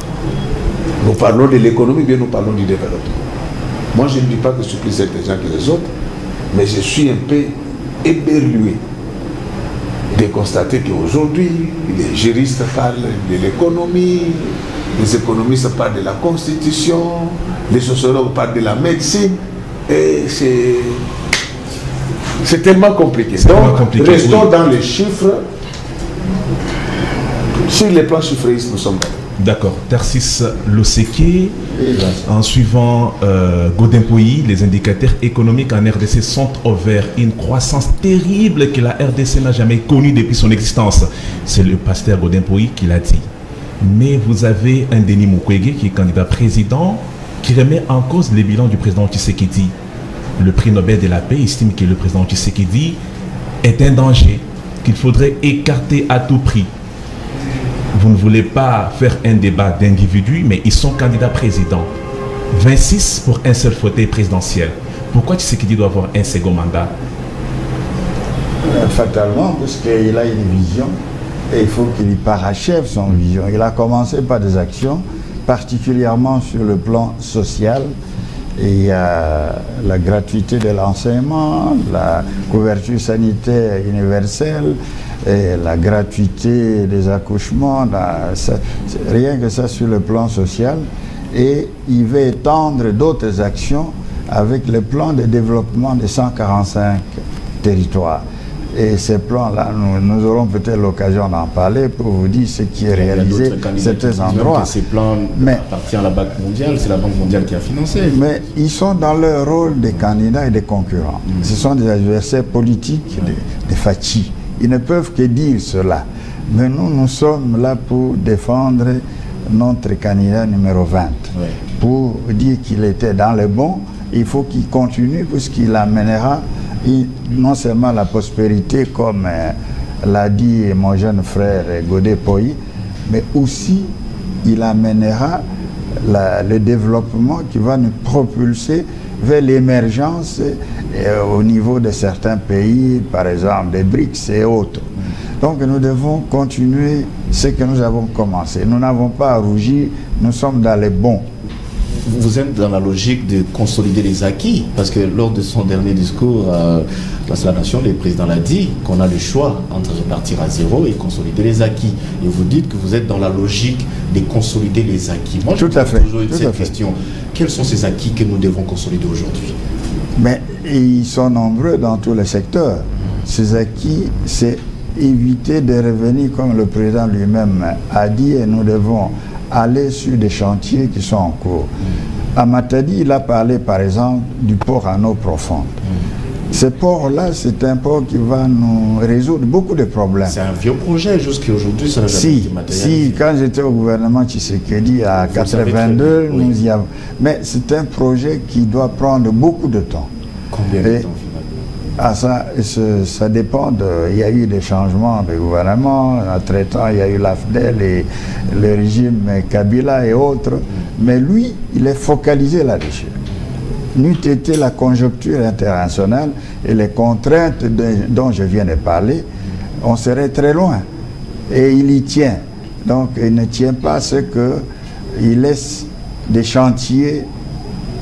Nous parlons de l'économie, bien nous parlons du développement. Moi, je ne dis pas que je suis plus intelligent que les autres, mais je suis un peu éberlué de constater qu'aujourd'hui, les juristes parlent de l'économie, les économistes parlent de la constitution, les sociologues parlent de la médecine, et c'est tellement compliqué. Donc, restons dans les chiffres. Sur les plans chiffristes, nous sommes d'accord. Tarsis Loseke, en suivant Godin Pouilly, les indicateurs économiques en RDC sont au vert. Une croissance terrible que la RDC n'a jamais connue depuis son existence. C'est le pasteur Godin Pouilly qui l'a dit. Mais vous avez un Denis Mukwege qui est candidat président, qui remet en cause les bilans du président Tshisekedi. Le prix Nobel de la paix estime que le président Tshisekedi est un danger, qu'il faudrait écarter à tout prix. Vous ne voulez pas faire un débat d'individus, mais ils sont candidats présidents. 26 pour un seul fauteuil présidentiel. Pourquoi Tshisekedi doit avoir un second mandat? Fatalement, parce qu'il a une vision et il faut qu'il y parachève son vision. Il a commencé par des actions particulièrement sur le plan social. Et il y a la gratuité de l'enseignement, la couverture sanitaire universelle, et la gratuité des accouchements, rien que ça sur le plan social. Et il va étendre d'autres actions avec le plan de développement des 145 territoires. Et ces plans-là, nous aurons peut-être l'occasion d'en parler pour vous dire ce qui est réalisé à certains endroits. Ces plans appartiennent à la Banque mondiale, c'est la Banque mondiale qui a financé. Mais ils sont dans leur rôle des candidats et des concurrents. Ce sont des adversaires politiques, des fatis. Ils ne peuvent que dire cela. Mais nous sommes là pour défendre notre candidat numéro 20. Pour dire qu'il était dans le bon, il faut qu'il continue puisqu'il amènera non seulement la prospérité, comme l'a dit mon jeune frère Godé Poyi, mais aussi il amènera le développement qui va nous propulser vers l'émergence au niveau de certains pays, par exemple des BRICS et autres. Donc nous devons continuer ce que nous avons commencé. Nous n'avons pas à rougir, nous sommes dans les bons. Vous êtes dans la logique de consolider les acquis, parce que lors de son dernier discours face à la nation, le président l'a dit qu'on a le choix entre repartir à zéro et consolider les acquis. Et vous dites que vous êtes dans la logique de consolider les acquis. Moi, je pose toujours cette question. Quels sont ces acquis que nous devons consolider aujourd'hui? Mais ils sont nombreux dans tous les secteurs. Ces acquis, c'est éviter de revenir, comme le président lui-même a dit, et nous devons aller sur des chantiers qui sont en cours. À Matadi, il a parlé par exemple du port à eau profonde. Ce port-là, c'est un port qui va nous résoudre beaucoup de problèmes. C'est un vieux projet, jusqu'à aujourd'hui, ça n'a jamais été matérialisé. Si, quand j'étais au gouvernement Tshisekedi à 82, nous y avons. Mais c'est un projet qui doit prendre beaucoup de temps. Combien de temps? Ça dépend il y a eu des changements de gouvernement. Entre-temps, il y a eu l'AFDEL et le régime Kabila et autres. Mais lui, il est focalisé là-dessus. N'eût été la conjoncture internationale et les contraintes dont je viens de parler, on serait très loin. Et il y tient. Donc, il ne tient pas à ce qu'il laisse des chantiers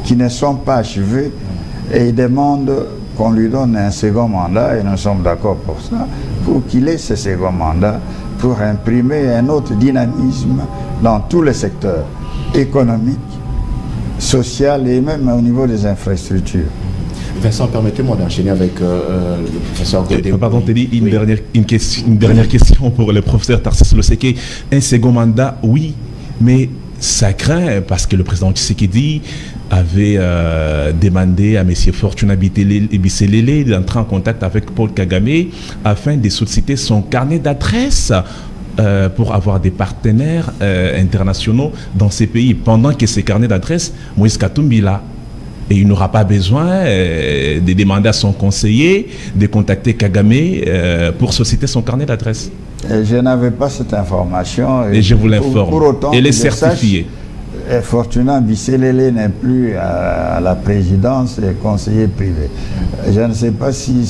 qui ne sont pas achevés et il demande qu'on lui donne un second mandat, et nous sommes d'accord pour ça, pour qu'il ait ce second mandat, pour imprimer un autre dynamisme dans tous les secteurs économiques, social et même au niveau des infrastructures. Vincent, permettez-moi d'enchaîner avec le professeur Godé. Pardon, Teddy, une dernière question pour le professeur Tarcisse Loseke. Un second mandat, oui, mais ça craint parce que le président Tshisekedi avait demandé à M. Fortuna Bisselele d'entrer en contact avec Paul Kagame afin de solliciter son carnet d'adresse pour avoir des partenaires internationaux dans ces pays. Pendant que ces carnets d'adresse, Moïse Katumbi là. Et il n'aura pas besoin de demander à son conseiller de contacter Kagame pour solliciter son carnet d'adresse. Je n'avais pas cette information. Et je vous l'informe. Elle est certifiée. Fortuna Bisselele n'est plus à la présidence et conseiller privé. Je ne sais pas si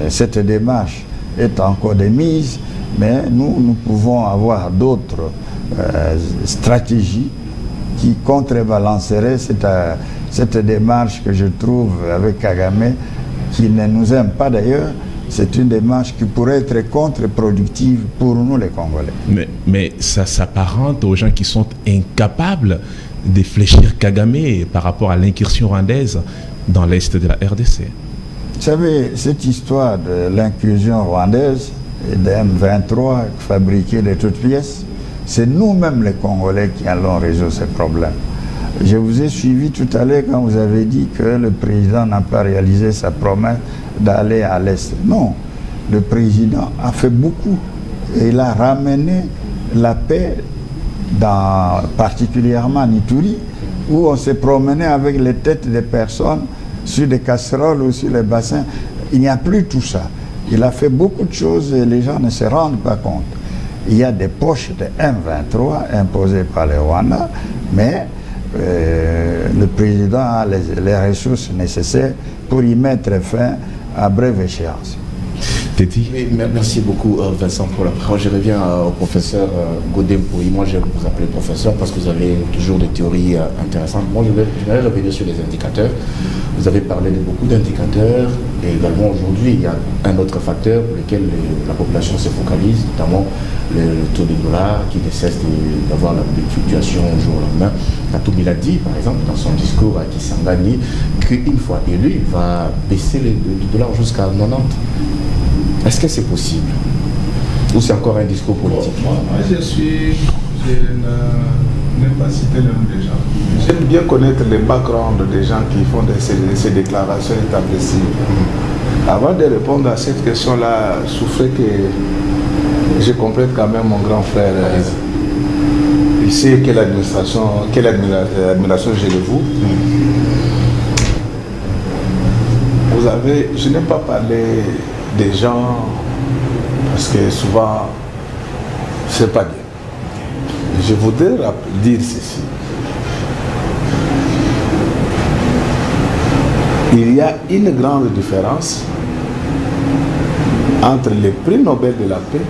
cette démarche est encore de mise, mais nous pouvons avoir d'autres stratégies qui contrebalanceraient cette démarche que je trouve avec Kagame, qui ne nous aime pas d'ailleurs. C'est une démarche qui pourrait être contre-productive pour nous les Congolais. Mais ça s'apparente aux gens qui sont incapables de fléchir Kagame par rapport à l'incursion rwandaise dans l'est de la RDC. Vous savez, cette histoire de l'incursion rwandaise et de M23 fabriquée de toutes pièces, c'est nous-mêmes les Congolais qui allons résoudre ces problèmes. Je vous ai suivi tout à l'heure quand vous avez dit que le président n'a pas réalisé sa promesse d'aller à l'Est. Non, le président a fait beaucoup. Et il a ramené la paix, particulièrement en Ituri, où on s'est promené avec les têtes des personnes sur des casseroles ou sur les bassins. Il n'y a plus tout ça. Il a fait beaucoup de choses et les gens ne se rendent pas compte. Il y a des poches de M23 imposées par les Rwandais, mais le président a les ressources nécessaires pour y mettre fin à brève échéance. Téti. Oui, merci beaucoup Vincent pour la parole. Je reviens au professeur Godin Pouy. Moi j'aime vous appeler professeur parce que vous avez toujours des théories intéressantes. Moi je vais revenir sur les indicateurs. Vous avez parlé de beaucoup d'indicateurs et également aujourd'hui il y a un autre facteur pour lequel la population se focalise, notamment le taux de dollar qui ne cesse d'avoir la fluctuation au jour au lendemain. Katoum il a dit par exemple dans son discours à Kisangani qu'une fois élu il va baisser le dollar jusqu'à 90. Est-ce que c'est possible? Ou c'est encore un discours politique? Moi, je n'aime pas citer le nom des gens. J'aime bien connaître le background des gens qui font ces déclarations établies. Avant de répondre à cette question-là, je souffrais que je complète quand même mon grand frère. Il sait quelle admiration j'ai de vous. Vous avez, je n'aime pas parler des gens parce que souvent c'est pas bien. Je voudrais dire ceci. Il y a une grande différence entre les prix Nobel de la paix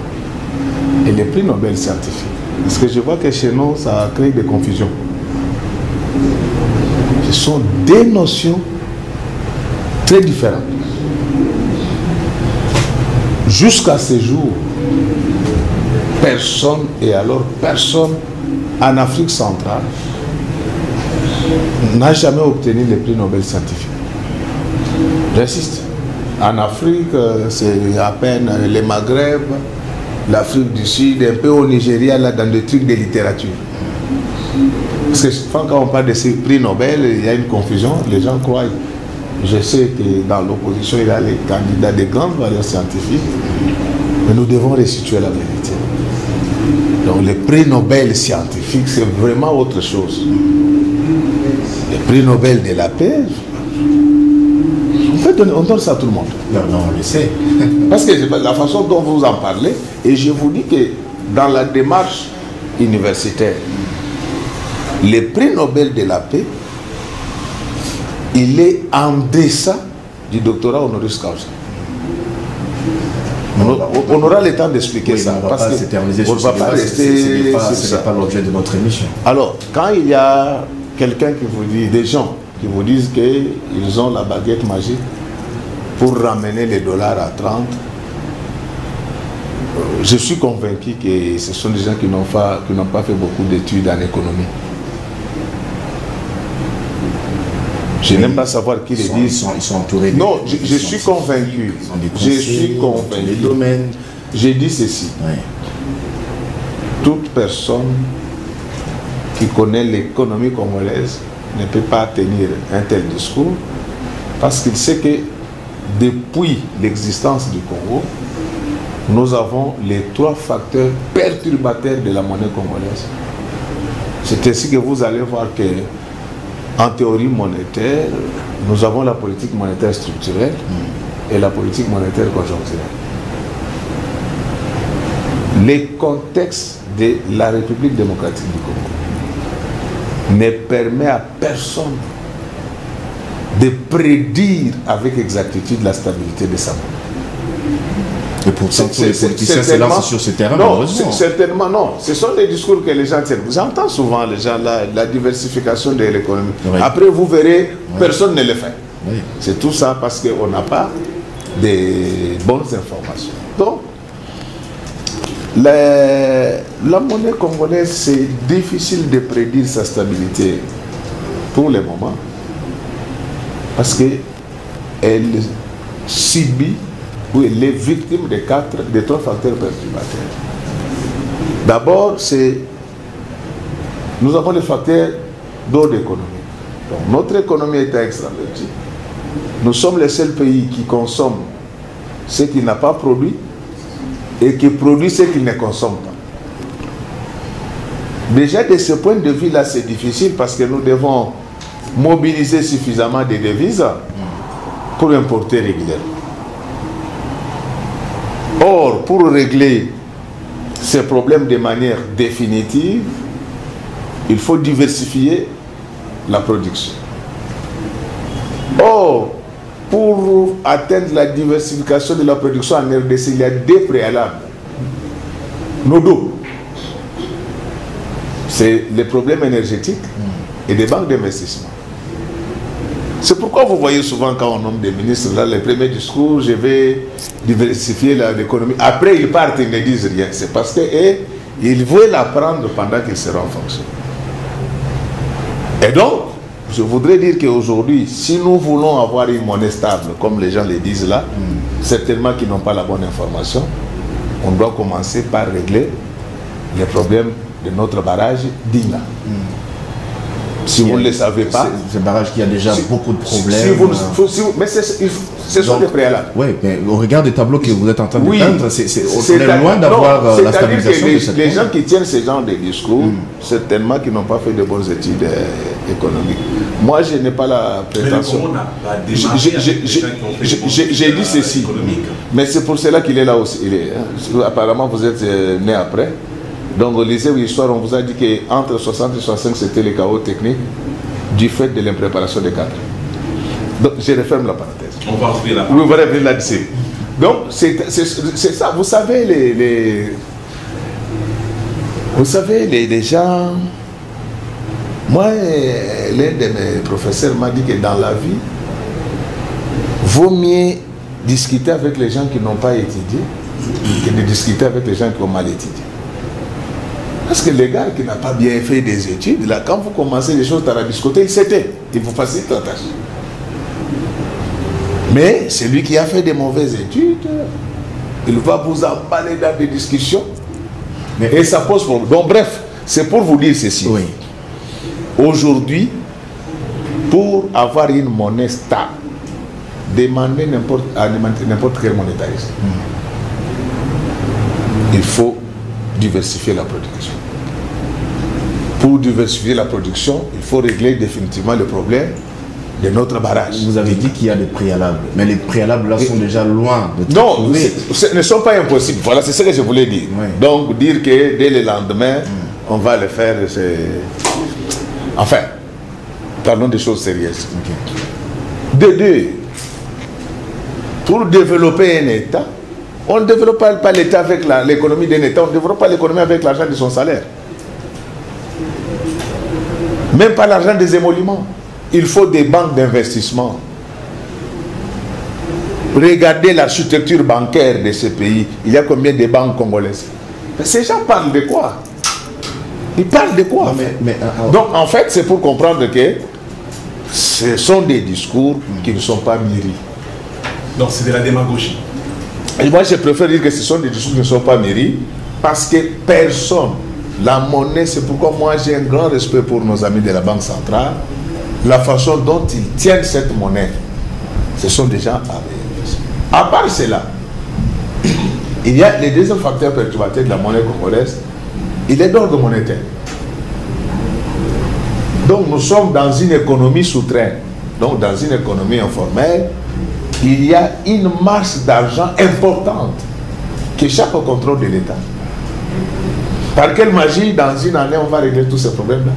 et les prix Nobel scientifiques. Parce que je vois que chez nous, ça crée des confusions. Ce sont des notions très différentes. Jusqu'à ce jour, personne, et alors personne en Afrique centrale n'a jamais obtenu les prix Nobel scientifiques. J'insiste. En Afrique, c'est à peine les Maghreb, l'Afrique du Sud, un peu au Nigeria, là, dans des trucs de littérature. Parce que quand on parle de ces prix Nobel, il y a une confusion, les gens croient. Je sais que dans l'opposition, il y a les candidats de grandes valeurs scientifiques, mais nous devons restituer la vérité. Donc les prix Nobel scientifiques, c'est vraiment autre chose. Les prix Nobel de la paix, on donne ça à tout le monde. Non, on le sait. Parce que la façon dont vous en parlez, et je vous dis que dans la démarche universitaire, les prix Nobel de la paix, il est en deçà du doctorat honoris causa. On aura le temps d'expliquer oui, ça. Parce que on ne va pas rester. Ce n'est pas l'objet de notre émission. Alors, quand il y a quelqu'un qui vous dit, des gens qui vous disent qu'ils ont la baguette magique pour ramener les dollars à 30, je suis convaincu que ce sont des gens qui n'ont pas fait beaucoup d'études en économie. Je n'aime pas savoir qui les dit. Ils sont entourés. Non, je suis convaincu. Je suis convaincu. Les domaines. J'ai dit ceci. Oui. Toute personne qui connaît l'économie congolaise ne peut pas tenir un tel discours parce qu'il sait que depuis l'existence du Congo, nous avons les 3 facteurs perturbateurs de la monnaie congolaise. C'est ainsi que vous allez voir que en théorie monétaire, nous avons la politique monétaire structurelle et la politique monétaire conjoncturelle. Les contextes de la République démocratique du Congo ne permet à personne de prédire avec exactitude la stabilité de sa monnaie. Et pourtant, tous les politiciens se lancent sur ce terrain. Non, certainement non. Ce sont les discours que les gens tiennent. J'entends souvent les gens la diversification de l'économie. Oui. Après, vous verrez, personne ne le fait. Oui. C'est tout ça parce qu'on n'a pas de bonnes informations. Donc, la monnaie congolaise, c'est difficile de prédire sa stabilité pour le moment parce qu'elle subit ou elle est victime de 3 facteurs perturbateurs. D'abord, nous avons les facteurs d'ordre économique. Donc, notre économie est extravertie. Nous sommes les seuls pays qui consomment ce qu'il n'a pas produit et qui produit ce qu'il ne consomme pas. Déjà, de ce point de vue-là, c'est difficile parce que nous devons mobiliser suffisamment de devises pour importer régulièrement. Or, pour régler ces problèmes de manière définitive, il faut diversifier la production. Or, pour atteindre la diversification de la production en RDC, il y a des préalables. Nos dos. C'est les problèmes énergétiques et des banques d'investissement. C'est pourquoi vous voyez souvent quand on nomme des ministres, là, les premiers discours, je vais diversifier l'économie. Après, ils partent, ils ne disent rien. C'est parce qu'ils veulent apprendre pendant qu'ils seront en fonction. Et donc, je voudrais dire qu'aujourd'hui, si nous voulons avoir une monnaie stable, comme les gens le disent là, certainement qu'ils n'ont pas la bonne information, on doit commencer par régler les problèmes de notre barrage d'Inga. Si vous ne le savez pas... C'est un barrage qui a déjà beaucoup de problèmes. Mais ce sont des préalables. Oui, mais au regard des tableaux que vous êtes en train de peindre, c'est loin d'avoir la stabilisation de cette les gens qui tiennent ce genre de discours, certainement qui n'ont pas fait de bonnes études économiques. Moi, je n'ai pas la prétention. J'ai dit ceci. Mais c'est pour cela qu'il est là aussi. Apparemment, vous êtes né après. Donc au lycée Histoire, on vous a dit qu'entre 60 et 65, c'était les chaos techniques du fait de l'impréparation des cadres. Donc je referme la parenthèse. On va ouvrir la parenthèse. Oui, on va revenir là-dessus. Donc c'est ça. Vous savez, les gens... Moi, l'un de mes professeurs m'a dit que dans la vie, vaut mieux discuter avec les gens qui n'ont pas étudié que de discuter avec les gens qui ont mal étudié. Parce que les gars qui n'ont pas bien fait des études, là, quand vous commencez les choses à la discothèque, il s'était. Il vous facilite la tâche. Mais celui qui a fait des mauvaises études, il va vous emballer dans des discussions. Et ça pose problème. Donc bref, c'est pour vous dire ceci. Oui. Aujourd'hui, pour avoir une monnaie stable, demandez à n'importe quel monétariste. Il faut diversifier la production. Pour diversifier la production, il faut régler définitivement le problème de notre barrage. Vous avez dit qu'il y a des préalables, mais les préalables là sont déjà loin de non, ce ne sont pas impossibles. Voilà, c'est ce que je voulais dire. Oui. Donc, dire que dès le lendemain, on va le faire, c'est... Enfin, parlons des choses sérieuses. De deux, pour développer un État, on ne développe pas l'État avec l'économie d'un État, on ne développe pas l'économie avec l'argent de son salaire. Même pas l'argent des émoluments. Il faut des banques d'investissement. Regardez l'architecture bancaire de ce pays. Il y a combien de banques congolaises? Mais ces gens parlent de quoi? Ils parlent de quoi? Donc en fait, c'est pour comprendre que ce sont des discours qui ne sont pas mûris. Donc c'est de la démagogie. Et moi, je préfère dire que ce sont des discours qui ne sont pas mûris parce que personne, la monnaie, c'est pourquoi moi j'ai un grand respect pour nos amis de la Banque centrale, la façon dont ils tiennent cette monnaie. Ce sont des gens à part cela, il y a les deuxième facteurs perturbateurs de la monnaie congolaise, il est d'ordre monétaire. Donc nous sommes dans une économie souterraine, donc dans une économie informelle. Il y a une masse d'argent importante qui échappe au contrôle de l'État. Par quelle magie, dans une année, on va régler tous ces problèmes-là?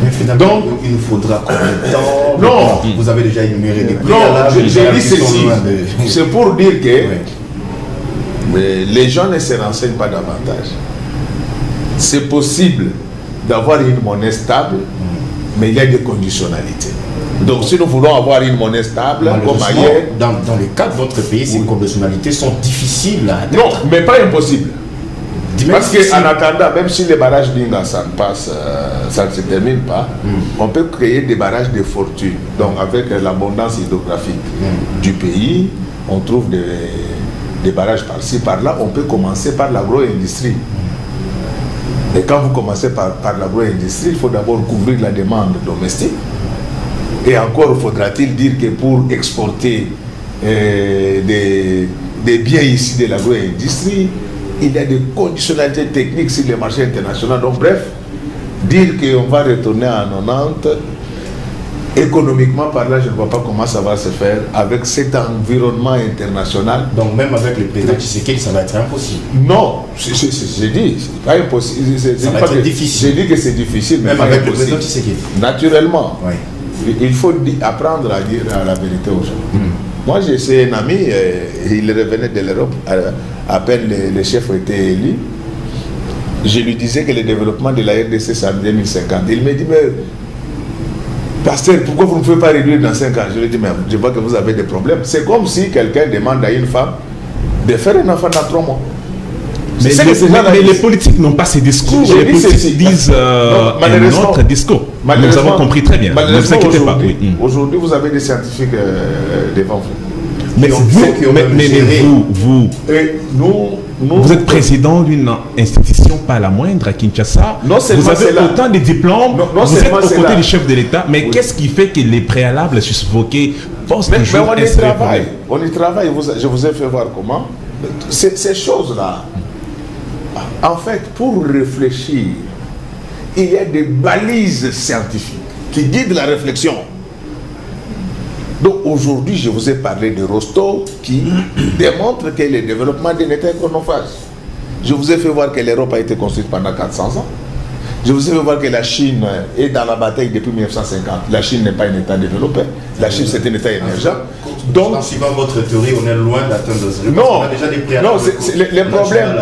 Mais finalement, donc, il nous faudra combien de temps? Non, vous avez déjà énuméré des prix. Non, j'ai dit ceci. C'est pour dire que les gens ne se renseignent pas davantage. C'est possible d'avoir une monnaie stable, mais il y a des conditionnalités. Donc si nous voulons avoir une monnaie stable, comme ailleurs... Dans le cas de votre pays, ces conditionnalités sont difficiles à atteindre. Non, mais pas impossible. Parce qu'en attendant, même si les barrages d'Inga, ça ne passe, ça ne se termine pas, on peut créer des barrages de fortune. Donc avec l'abondance hydrographique du pays, on trouve des barrages par-ci, par-là. On peut commencer par l'agro-industrie. Et quand vous commencez par l'agro-industrie, il faut d'abord couvrir la demande domestique. Et encore faudra-t-il dire que pour exporter des biens ici de l'agro-industrie, il y a des conditionnalités techniques sur les marchés internationaux. Donc bref, dire qu'on va retourner à 90, économiquement par là, je ne vois pas comment ça va se faire avec cet environnement international. Donc même avec le président Tshisekedi, ça va être impossible. Non, j'ai dit, c'est pas impossible. Ça va être difficile. J'ai dit que c'est difficile, mais même avec le président Tshisekedi. Naturellement. Oui. il faut apprendre à dire la vérité aux gens. Moi, j'ai essayé un ami, il revenait de l'Europe, à peine les chefs ont été élus. Je lui disais que le développement de la RDC, c'est en 2050. Il me dit, mais pasteur, pourquoi vous ne pouvez pas réduire dans 5 ans? Je lui dis, mais je vois que vous avez des problèmes. C'est comme si quelqu'un demande à une femme de faire un enfant dans 3 mois. Mais les politiques n'ont pas ces discours. Les politiques disent un autre discours. Nous avons compris très bien. Ne vous inquiétez pas. Aujourd'hui, vous avez des scientifiques devant vous. Mais vous êtes président d'une institution pas la moindre à Kinshasa. Vous avez autant de diplômes. Vous êtes aux côtés du chef de l'État. Mais qu'est-ce qui fait que les préalables susvoqués posent toujours un sérieux problème? On y travaille. Je vous ai fait voir comment. Ces choses-là, en fait, pour réfléchir, il y a des balises scientifiques qui guident la réflexion. Donc aujourd'hui, je vous ai parlé de Rostow qui démontre que le développement d'un État est chronophage. Je vous ai fait voir que l'Europe a été construite pendant 400 ans. Je vous ai fait voir que la Chine est dans la bataille depuis 1950. La Chine n'est pas un État développé. La Chine, c'est un État émergent. Donc, si dans votre théorie, on est loin d'atteindre ce résultat. Non,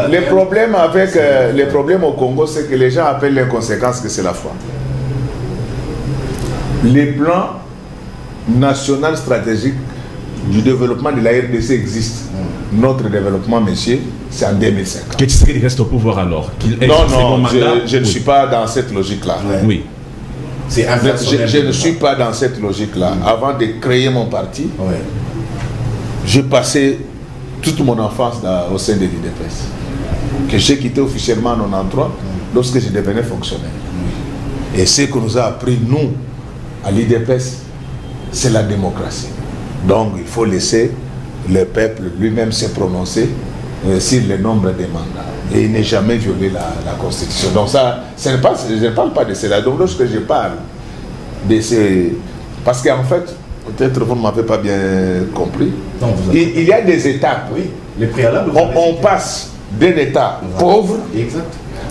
les problèmes au Congo, c'est que les gens appellent les conséquences que c'est la foi. Les plans national stratégique du développement de la RDC existe. Notre développement, monsieur, c'est en 2050. Qu'est-ce qu'il reste au pouvoir alors? Non, je ne suis pas dans cette logique-là. Oui. Je ne suis pas dans cette logique-là. Avant de créer mon parti, j'ai passé toute mon enfance au sein de l'IDPS, que j'ai quitté officiellement en 1993 lorsque je devenais fonctionnaire. Et ce que nous a appris, nous, à l'IDPS, c'est la démocratie. Donc il faut laisser le peuple lui-même se prononcer sur le nombre de mandats. Et il n'est jamais violé la Constitution. Donc ça, je ne parle pas de cela. Donc lorsque je parle de ces... Parce qu'en fait, peut-être vous ne m'avez pas bien compris. Non, il y a des étapes. Oui, les préalables. On passe d'un État pauvre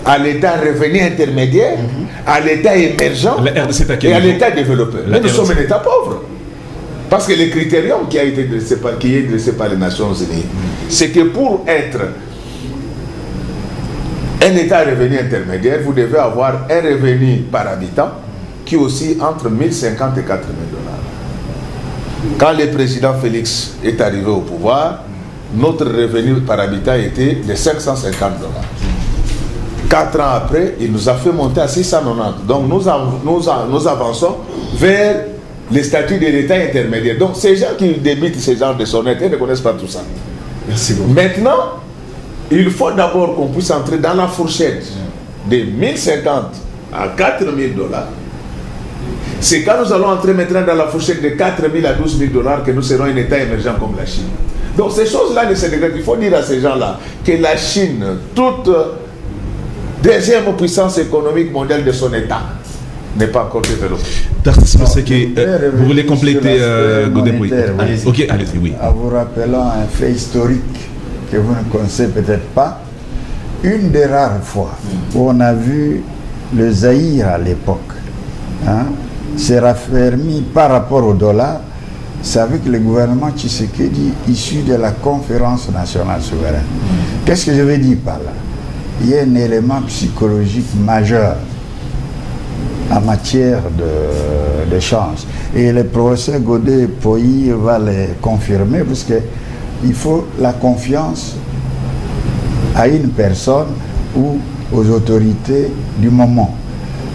à l'État revenu intermédiaire, à l'État émergent et à l'État développeur. Mais nous sommes un État pauvre. Parce que le critérium qui est dressé par les Nations Unies, c'est que pour être un État revenu intermédiaire, vous devez avoir un revenu par habitant qui oscille entre 1050 et 4000 $. Quand le président Félix est arrivé au pouvoir, notre revenu par habitant était de 550 $. 4 ans après, il nous a fait monter à 690. Donc nous avançons vers les statuts de l'État intermédiaire. Donc ces gens qui débitent ces genres de sonnettes, ils ne connaissent pas tout ça. Merci beaucoup. Maintenant, il faut d'abord qu'on puisse entrer dans la fourchette de 1050 à 4000 $. C'est quand nous allons entrer maintenant dans la fourchette de 4000 à 12 000 $ que nous serons un État émergent comme la Chine. Donc ces choses-là ne se dégradent. Il faut dire à ces gens-là que la Chine, toute deuxième puissance économique mondiale de son État, n'est pas encore développée. Vous voulez compléter Godin? Oui. Allez-y. Ok, allez-y, oui. En vous rappelant un fait historique que vous ne connaissez peut-être pas, une des rares fois où on a vu le Zaïre à l'époque s'est raffermi par rapport au dollar, c'est avec le gouvernement Tshisekedi issu de la conférence nationale souveraine. Qu'est-ce que je veux dire par là? Il y a un élément psychologique majeur en matière d'échange. Et le professeur Godet Poyi va le confirmer, parce qu'il faut la confiance à une personne ou aux autorités du moment.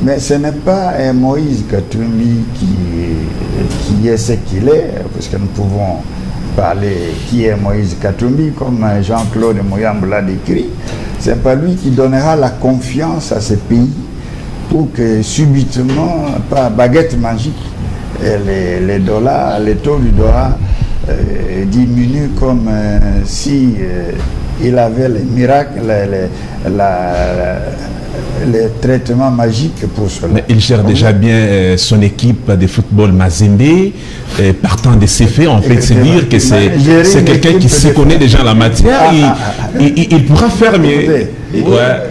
Mais ce n'est pas un Moïse Katumbi qui est ce qu'il est, parce que nous pouvons parler qui est Moïse Katumbi, comme Jean-Claude Mouyambo l'a décrit. Ce n'est pas lui qui donnera la confiance à ce pays pour que subitement, par baguette magique, les dollars, les taux du dollar diminuent comme si il avait les miracles, les traitements magiques pour cela. Mais il gère déjà bien son équipe de football Mazembe. Partant de ces faits, on peut se dire que c'est quelqu'un qui se connaît déjà en la matière. Il pourra faire mieux.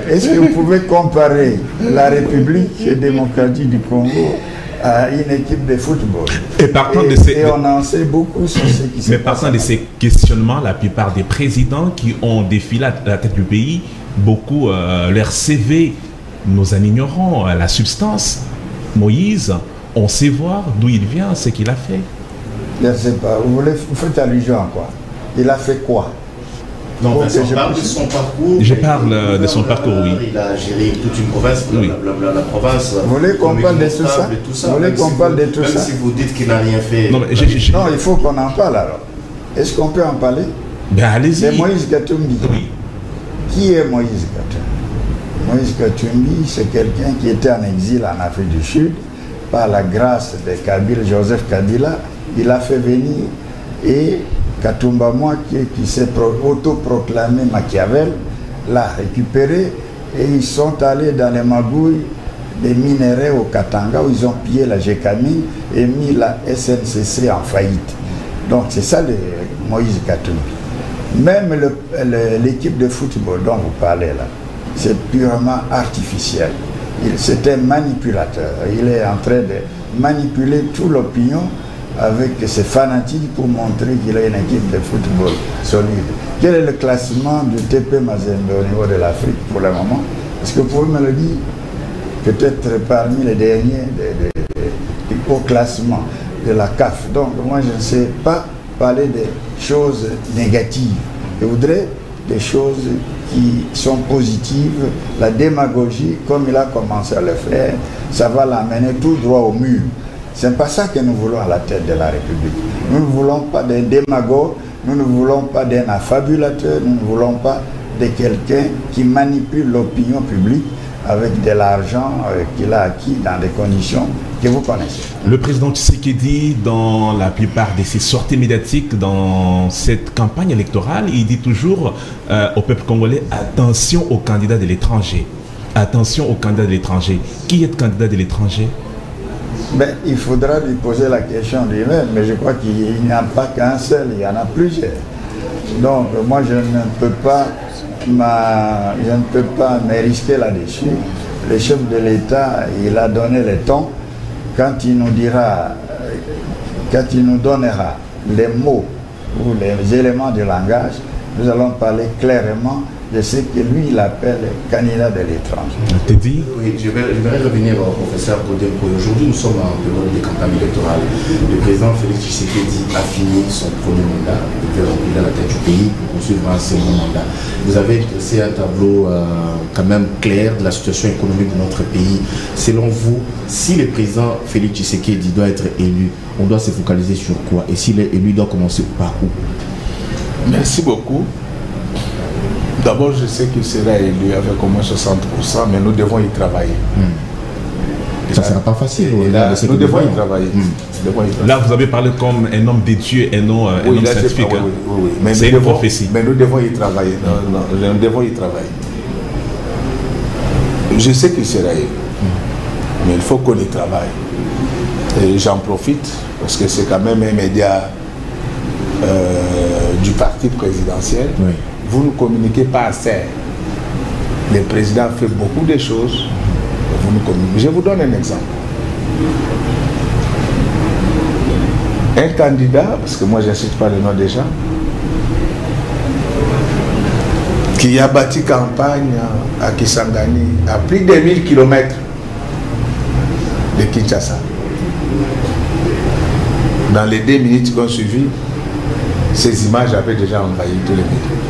Est-ce que vous pouvez comparer la République démocratique du Congo à une équipe de football. Et partant de et on en sait beaucoup sur ce qui se passe. Mais partant de ces questionnements, la plupart des présidents qui ont défilé à la tête du pays, beaucoup leur CV, nous en ignorons la substance. Moïse, on sait voir d'où il vient, ce qu'il a fait. Je ne sais pas. Vous faites allusion à quoi? Il a fait quoi? Non, on parle de son parcours. Je parle de son parcours, oui. Il a géré toute une province, oui. la province. Vous voulez qu'on parle de tout ça? Vous voulez qu'on parle de tout ça? Même si vous dites qu'il n'a rien fait. Non, non, il faut qu'on en parle alors. Est-ce qu'on peut en parler? Ben allez-y. C'est Moïse Katumbi. Oui. Qui est Moïse Katumbi? Moïse Katumbi, c'est quelqu'un qui était en exil en Afrique du Sud. Par la grâce de Joseph Kabila, il a fait venir et Katumba Mouaké, qui s'est autoproclamé Machiavel, l'a récupéré et ils sont allés dans les magouilles des minerais au Katanga où ils ont pillé la Gécamine et mis la SNCC en faillite. Donc c'est ça le Moïse Katumbi. Même l'équipe de football dont vous parlez là, c'est purement artificiel. C'est un manipulateur. Il est en train de manipuler toute l'opinion avec ses fanatiques pour montrer qu'il a une équipe de football solide. Quel est le classement du TP Mazembe au niveau de l'Afrique pour le moment? Est-ce que vous pouvez me le dire? Peut-être parmi les derniers au classement de la CAF. Donc moi je ne sais pas parler des choses négatives. Je voudrais des choses qui sont positives. La démagogie, comme il a commencé à le faire, ça va l'amener tout droit au mur. C'est pas ça que nous voulons à la tête de la République. Nous ne voulons pas d'un démagogue, nous ne voulons pas d'un affabulateur, nous ne voulons pas de quelqu'un qui manipule l'opinion publique avec de l'argent qu'il a acquis dans des conditions que vous connaissez. Le président Tshisekedi, dans la plupart de ses sorties médiatiques dans cette campagne électorale, il dit toujours au peuple congolais, attention aux candidats de l'étranger. Attention aux candidats de l'étranger. Qui est le candidat de l'étranger? Ben, il faudra lui poser la question lui-même, mais je crois qu'il n'y en a pas qu'un seul, il y en a plusieurs. Donc moi je ne peux pas me risquer là-dessus. Le chef de l'État, il a donné le ton. Quand il nous donnera les mots ou les éléments de langage, nous allons parler clairement de ce que lui il appelle candidat de l'étranger. T'es dit? Oui, je vais revenir au professeur Godempo. Aujourd'hui, nous sommes en période de campagne électorale. Le président Félix Tshisekedi a fini son premier mandat. Il veut remplir la tête du pays pour poursuivre un second mandat. Vous avez dressé un tableau quand même clair de la situation économique de notre pays. Selon vous, si le président Félix Tshisekedi doit être élu, on doit se focaliser sur quoi? Et s'il est élu, il doit commencer par où? Merci beaucoup. D'abord, je sais qu'il sera élu avec au moins 60%, mais nous devons y travailler. Ça ne sera pas facile. Nous devons y travailler. Là, vous avez parlé comme un homme de Dieu et non un homme scientifique. Oui. C'est une prophétie. Mais nous devons y travailler. Nous devons y travailler. Je sais qu'il sera élu, mais il faut qu'on y travaille. Et j'en profite, parce que c'est quand même un média du parti présidentiel. Oui. Vous ne communiquez pas assez. Le président fait beaucoup de choses. Vous ne communiquez. Je vous donne un exemple. Un candidat, parce que moi je n'incite pas le nom des gens, qui a bâti campagne à Kisangani à plus de 1000 km de Kinshasa. Dans les 2 minutes qui ont suivi, ces images avaient déjà envahi tous les médias.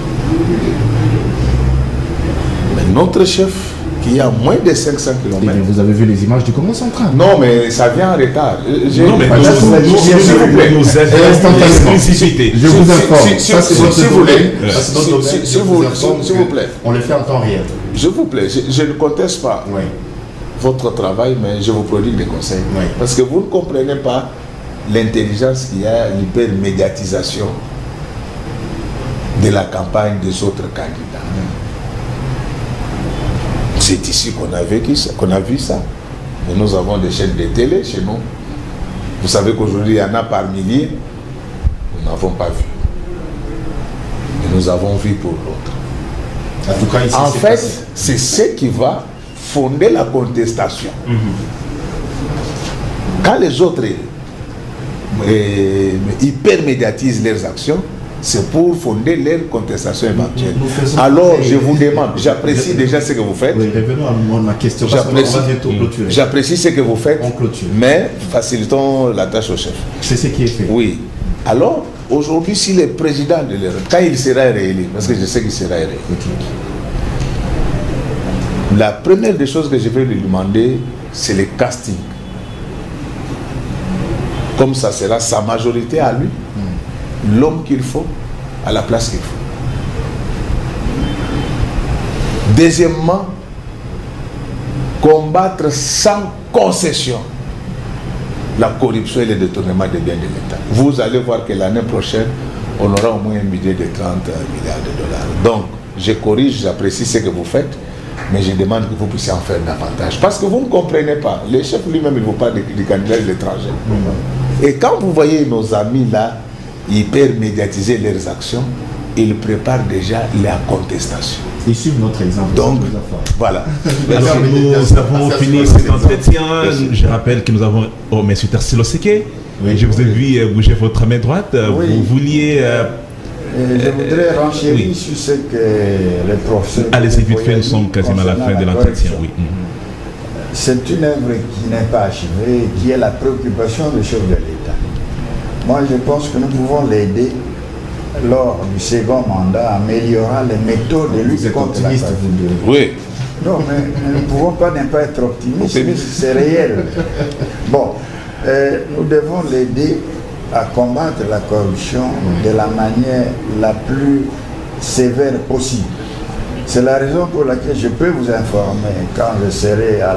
Mais notre chef, qui est à moins de 500 km... Vous avez vu les images du Congo central? Non, mais ça vient en retard. Non, mais je vous informe. S'il vous plaît. On le fait en temps réel. Je vous plaît, je ne conteste pas votre travail, mais je vous produis des conseils. Oui. Parce que vous ne comprenez pas l'intelligence qu'il y a, l'hypermédiatisation de la campagne des autres candidats. C'est ici qu'on a vécu ça, qu'on a vu ça. Mais nous avons des chaînes de télé chez nous. Vous savez qu'aujourd'hui, il y en a par milliers. Nous n'avons pas vu. Mais nous avons vu pour l'autre. En tout cas, ici, en fait, c'est ce qui va fonder la contestation. Quand les autres hyper-médiatisent leurs actions, c'est pour fonder leur contestation éventuelle. Alors, je vous demande, j'apprécie déjà ce que vous faites. Oui, revenons à ma question. J'apprécie ce que vous faites, mais facilitons la tâche au chef. C'est ce qui est fait. Oui. Alors, aujourd'hui, si le président de l'Europe, quand il sera réélu, parce que je sais qu'il sera réélu, la première des choses que je vais lui demander, c'est le casting. Comme ça sera sa majorité à lui, l'homme qu'il faut, à la place qu'il faut. Deuxièmement, combattre sans concession la corruption et le détournement des biens de l'État. Vous allez voir que l'année prochaine, on aura au moins un budget de 30 milliards de dollars. Donc, je corrige, j'apprécie ce que vous faites, mais je demande que vous puissiez en faire davantage. Parce que vous ne comprenez pas. Le chef lui-même, il ne veut pas des candidats de l'étranger. Et quand vous voyez nos amis là, hyper médiatiser leurs actions, ils préparent déjà la contestation. Ils suivent notre exemple. Donc, voilà. Alors, nous avons fini cet entretien. Je rappelle que nous avons... Oh, M. Tarsilo Seke, je vous ai vu bouger votre main droite. Oui. Vous vouliez... je voudrais renchérir sur ce que les professeurs... Allez-y, vite fait, nous sommes quasiment à la fin de l'entretien. Oui. C'est une œuvre qui n'est pas achevée, qui est la préoccupation du chef de l'État. Moi, je pense que nous pouvons l'aider lors du second mandat, améliorant les méthodes de lutte contre la corruption. Oui. Non, mais nous ne pouvons pas ne pas être optimistes, c'est réel. Bon, nous devons l'aider à combattre la corruption de la manière la plus sévère possible. C'est la raison pour laquelle je peux vous informer quand je serai à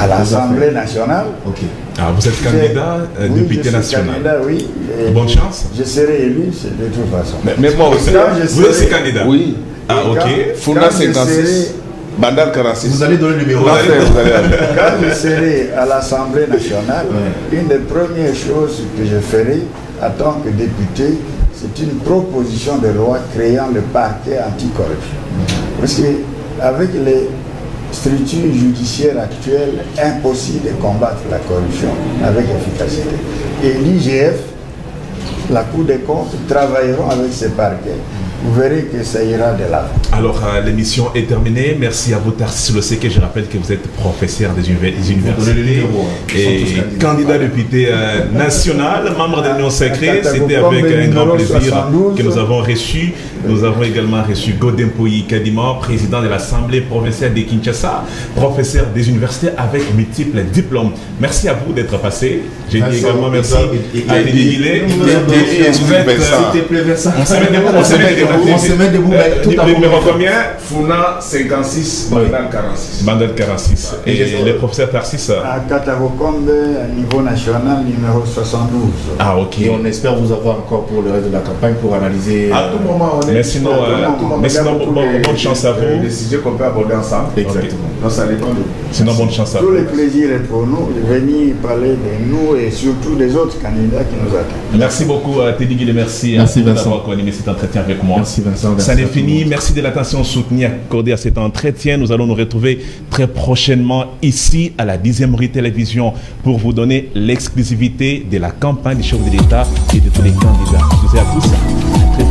l'Assemblée nationale. Okay. Ah, vous êtes candidat député national. Candidat, oui. Bonne chance. Je serai élu de toute façon. Mais moi aussi. Vous êtes aussi candidat? Oui. Ah, ok. Founa 56. Bandar 46. Vous allez donner le numéro. Quand je serai à l'Assemblée nationale, une des premières choses que je ferai en tant que député, c'est une proposition de loi créant le parquet anticorruption. Parce qu'avec les structures judiciaires actuelles, impossible de combattre la corruption avec efficacité. Et l'IGF, la Cour des comptes, travailleront avec ces parquets. Vous verrez que ça ira de là. Alors, l'émission est terminée. Merci à vous, Tarsilo Seke. Je rappelle que vous êtes professeur des universités et candidat député national, membre de l'Union Sacrée. C'était avec un grand plaisir que nous avons reçu. Nous avons également reçu Godin Poyi Kadima, président de l'Assemblée provinciale de Kinshasa, professeur des universités avec multiples diplômes. Merci à vous d'être passé. J'ai dit également merci à Teddy Guillet. On se met debout. Numéro combien? Founa 56, Bandal 46. Bandal 46. Et le professeur Tarsis? À Katarokombe, à niveau national, numéro 72. Ah, ok. Et on espère vous avoir encore pour le reste de la campagne pour analyser. À tout moment, on est. Mais sinon, bonne chance à vous. Les sujets qu'on peut aborder ensemble. Exactement. Donc ça dépend de vous. Sinon, bonne chance à vous. Tout le plaisir est pour nous de venir parler de nous et surtout des autres candidats qui nous attendent. Merci beaucoup à Teddy Guillet. Merci d'avoir animé cet entretien avec moi. Merci Vincent. Ça n'est fini. Merci de l'attention soutenue accordée à cet entretien. Nous allons nous retrouver très prochainement ici à la 10e rue Télévision pour vous donner l'exclusivité de la campagne du chef de l'État et de tous les candidats. Je vous dis à tous.